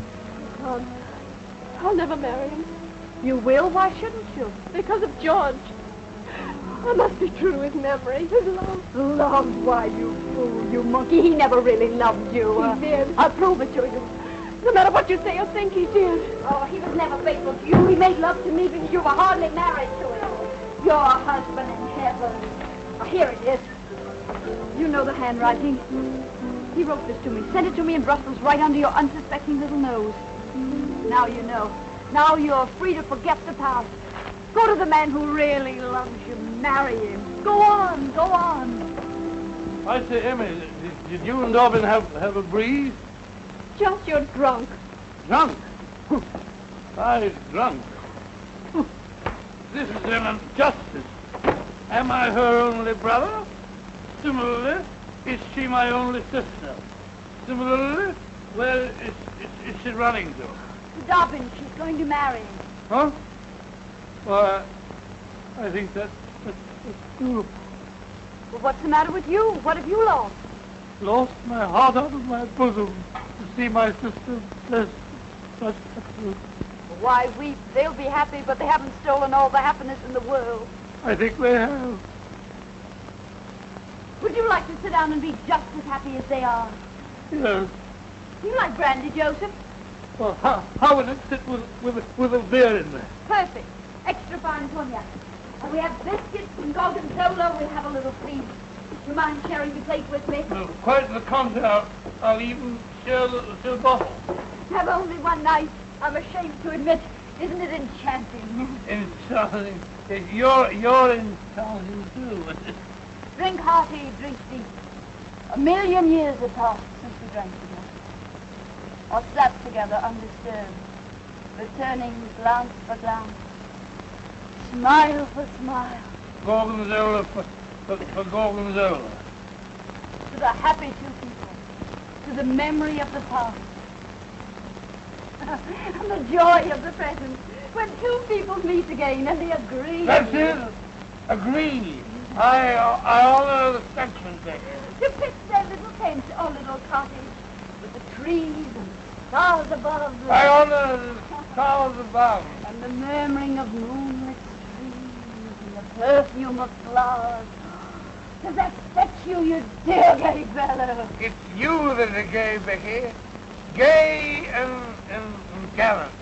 [SPEAKER 1] I'll never marry him.
[SPEAKER 2] You will? Why shouldn't you?
[SPEAKER 1] Because of George. I must be true to his memory, his love.
[SPEAKER 2] Love? Why, you fool, you monkey. He never really loved you.
[SPEAKER 1] He did.
[SPEAKER 2] I'll prove it to you.
[SPEAKER 1] No matter what you say or think, he did.
[SPEAKER 2] Oh, he was never faithful to you. He made love to me because you were hardly married to him. Your husband in heaven. Oh, here it is. You know the handwriting. He wrote this to me. Sent it to me in Brussels right under your unsuspecting little nose. Now you know. Now you're free to forget the past. Go to the man who really loves you. Marry him. Go on. Go on.
[SPEAKER 4] I say, Emmy, did you and Dobbin have a breeze?
[SPEAKER 1] Just you're drunk.
[SPEAKER 4] Drunk? I drunk. This is an injustice. Am I her only brother? Similarly, is she my only sister? Similarly, where is she running to?
[SPEAKER 2] Dobbin, she's going to marry him.
[SPEAKER 4] Huh? Well, I think that's true.
[SPEAKER 2] Well, what's the matter with you? What have you lost?
[SPEAKER 4] Lost my heart out of my bosom to see my sister blessed with such a truth.
[SPEAKER 2] Why weep? They'll be happy, but they haven't stolen all the happiness in the world.
[SPEAKER 4] I think they have.
[SPEAKER 2] Would you like to sit down and be just as happy as they are?
[SPEAKER 7] Yes.
[SPEAKER 2] You like brandy, Joseph?
[SPEAKER 7] Well, how would it sit with a beer in there?
[SPEAKER 2] Perfect. Extra fine cognac. And we have biscuits and gorgonzola. We'll have a little, please. Do you mind sharing your plate with me?
[SPEAKER 7] No, quite the contrary. I'll even share the bottle.
[SPEAKER 2] Have only one night. I'm ashamed to admit. Isn't it enchanting?
[SPEAKER 7] Enchanting. You're enchanting too.
[SPEAKER 2] Drink hearty, drink deep. 1,000,000 years have passed since we drank together. Or slept together undisturbed, returning glance for glance, smile for smile.
[SPEAKER 7] Gorgonzola for gorgonzola.
[SPEAKER 2] To the happy two people, to the memory of the past, and the joy of the present, when two people meet again and they agree.
[SPEAKER 7] That's it. Agree. I honor the section thing.
[SPEAKER 2] To pitch their little tent or little cottage with the trees and stars above.
[SPEAKER 7] I honor the stars above.
[SPEAKER 2] And the murmuring of moonlit streams and the perfume of flowers. Does that fetch you, you dear gay fellow?
[SPEAKER 7] It's you that are gay, Becky. Gay and gallant.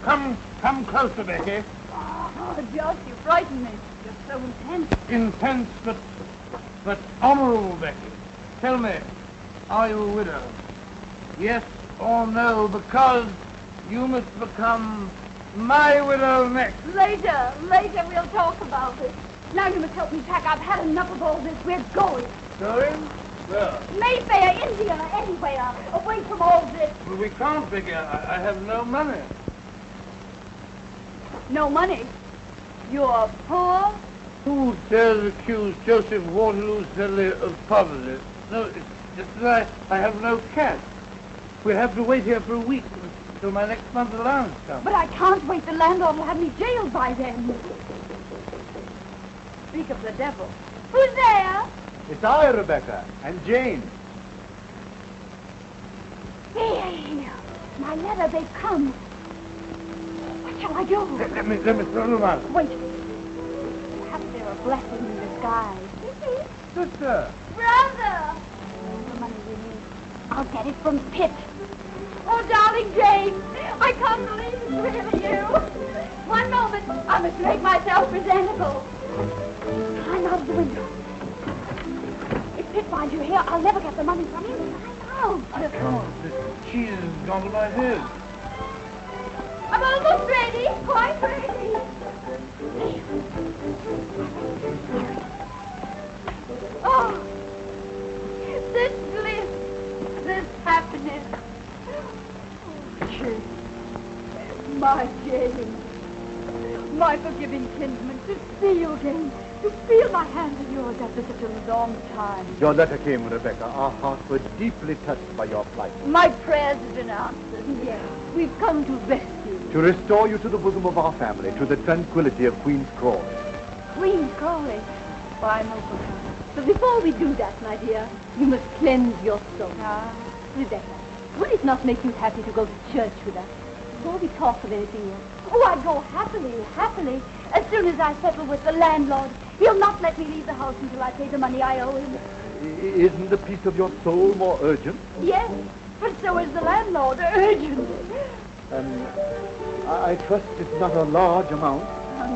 [SPEAKER 7] Come closer, Becky.
[SPEAKER 2] Oh, Josh, you frighten me. You're so intense.
[SPEAKER 7] Intense, but honorable, Becky. Tell me, are you a widow? Yes or no, because you must become my widow next.
[SPEAKER 2] Later we'll talk about it. Now you must help me pack. I've had enough of all this. We're going.
[SPEAKER 7] Going? Where?
[SPEAKER 2] Mayfair, India, anywhere. Away from all this.
[SPEAKER 7] Well, we can't, Becky. I have no money.
[SPEAKER 2] No money? You're poor?
[SPEAKER 7] Who dares accuse Joseph Waterloo Sedley of poverty? No, it's just that I have no cash. We'll have to wait here for a week until my next month's allowance comes.
[SPEAKER 2] But I can't wait. The landlord will have me jailed by then. Speak of the devil. Who's there?
[SPEAKER 10] It's I, Rebecca, and Jane.
[SPEAKER 2] There. My letter, they've come. What shall I do?
[SPEAKER 7] Let me throw them out.
[SPEAKER 2] Wait. Perhaps they're a blessing in disguise.
[SPEAKER 7] Sister.
[SPEAKER 2] Brother! The money we need. I'll get it from Pitt. Oh, darling Jane, I can't believe it's really you. One moment. I must make myself presentable. Climb out of the window. If Pitt finds you here, I'll never get the money from him. Climb out.
[SPEAKER 7] I can't. The cheese has gone to my head.
[SPEAKER 2] I'm almost ready. Quite ready. Oh, this bliss, this happiness. Oh, Jane, my Jane, my forgiving kinsman, to see you again, to feel my hand in yours after such a long time.
[SPEAKER 10] Your letter came, Rebecca. Our hearts were deeply touched by your plight.
[SPEAKER 2] My prayers have been answered. Yes, we've come to rescue you.
[SPEAKER 10] To restore you to the bosom of our family, to the tranquility of Queen's Crawley.
[SPEAKER 2] Queen's Crawley? Why, no, but before we do that, my dear, you must cleanse your soul. Ah, Rebecca, would it not make you happy to go to church with us? Before we talk of anything else. Oh, I'd go happily. As soon as I settle with the landlord, he'll not let me leave the house until I pay the money I owe him.
[SPEAKER 10] Isn't the peace of your soul more urgent?
[SPEAKER 2] Yes, but so is the landlord. Urgent.
[SPEAKER 10] I trust it's not a large amount.
[SPEAKER 2] Oh,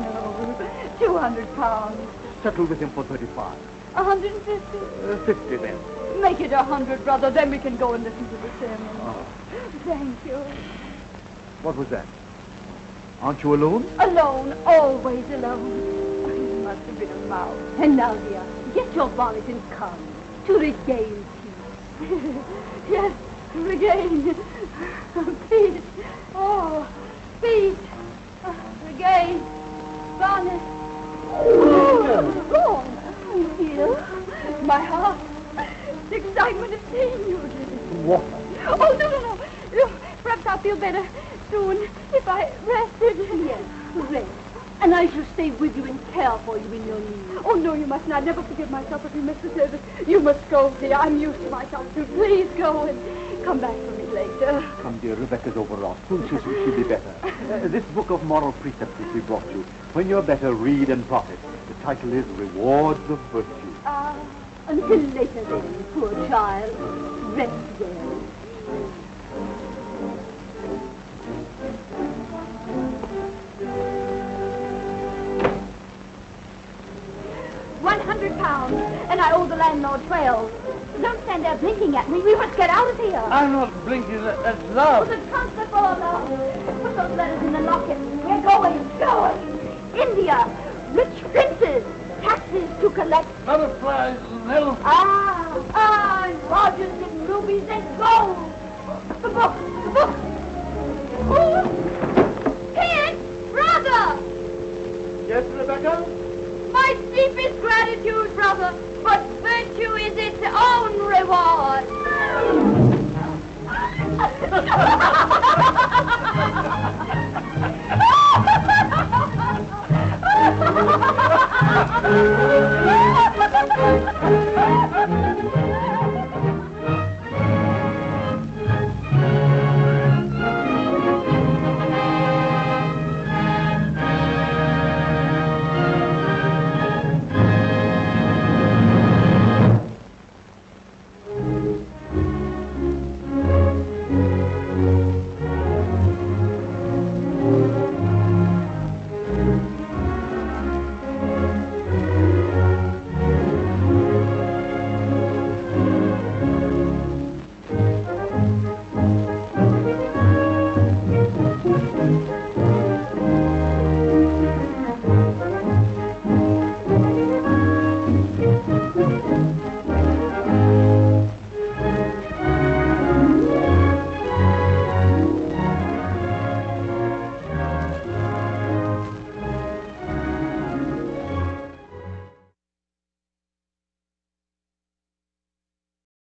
[SPEAKER 2] no. £200.
[SPEAKER 10] Settle with him for 35.
[SPEAKER 2] 150?
[SPEAKER 10] 50 then.
[SPEAKER 2] Make it 100, brother. Then we can go and listen to the sermon.
[SPEAKER 10] Oh.
[SPEAKER 2] Thank you.
[SPEAKER 10] What was that? Aren't you alone?
[SPEAKER 2] Alone, always alone. It must have been a mouse. And now, dear, get your bonnet and come to regain peace. Yes, regain peace. Oh, peace. Regain bonnet. Oh, dear, my heart. The excitement of seeing you again.
[SPEAKER 10] What?
[SPEAKER 2] Oh, no. Perhaps I'll feel better soon if I rested. Yes, rest. And I shall stay with you and care for you in your need. Oh, no, you mustn't. I'd never forgive myself if you missed the service. You must go, dear. I'm used to myself, too. Please go and come back for me later.
[SPEAKER 10] Come, dear, Rebecca's overwrought. Soon she'll be better. This book of moral precepts which we brought you, when you're better, read and profit. The title is Rewards of Virtue.
[SPEAKER 2] Until later then, poor child. Rest well. £100, and I owe the landlord 12. Don't stand there blinking at me. We must get out of here.
[SPEAKER 7] I'm not blinking. That's love.
[SPEAKER 2] Put the transfer for love. Put those letters in the locket. We're going. India. Rich princes. Taxes to collect.
[SPEAKER 7] Butterflies and elephants.
[SPEAKER 2] And Rogers and rubies and gold. The book.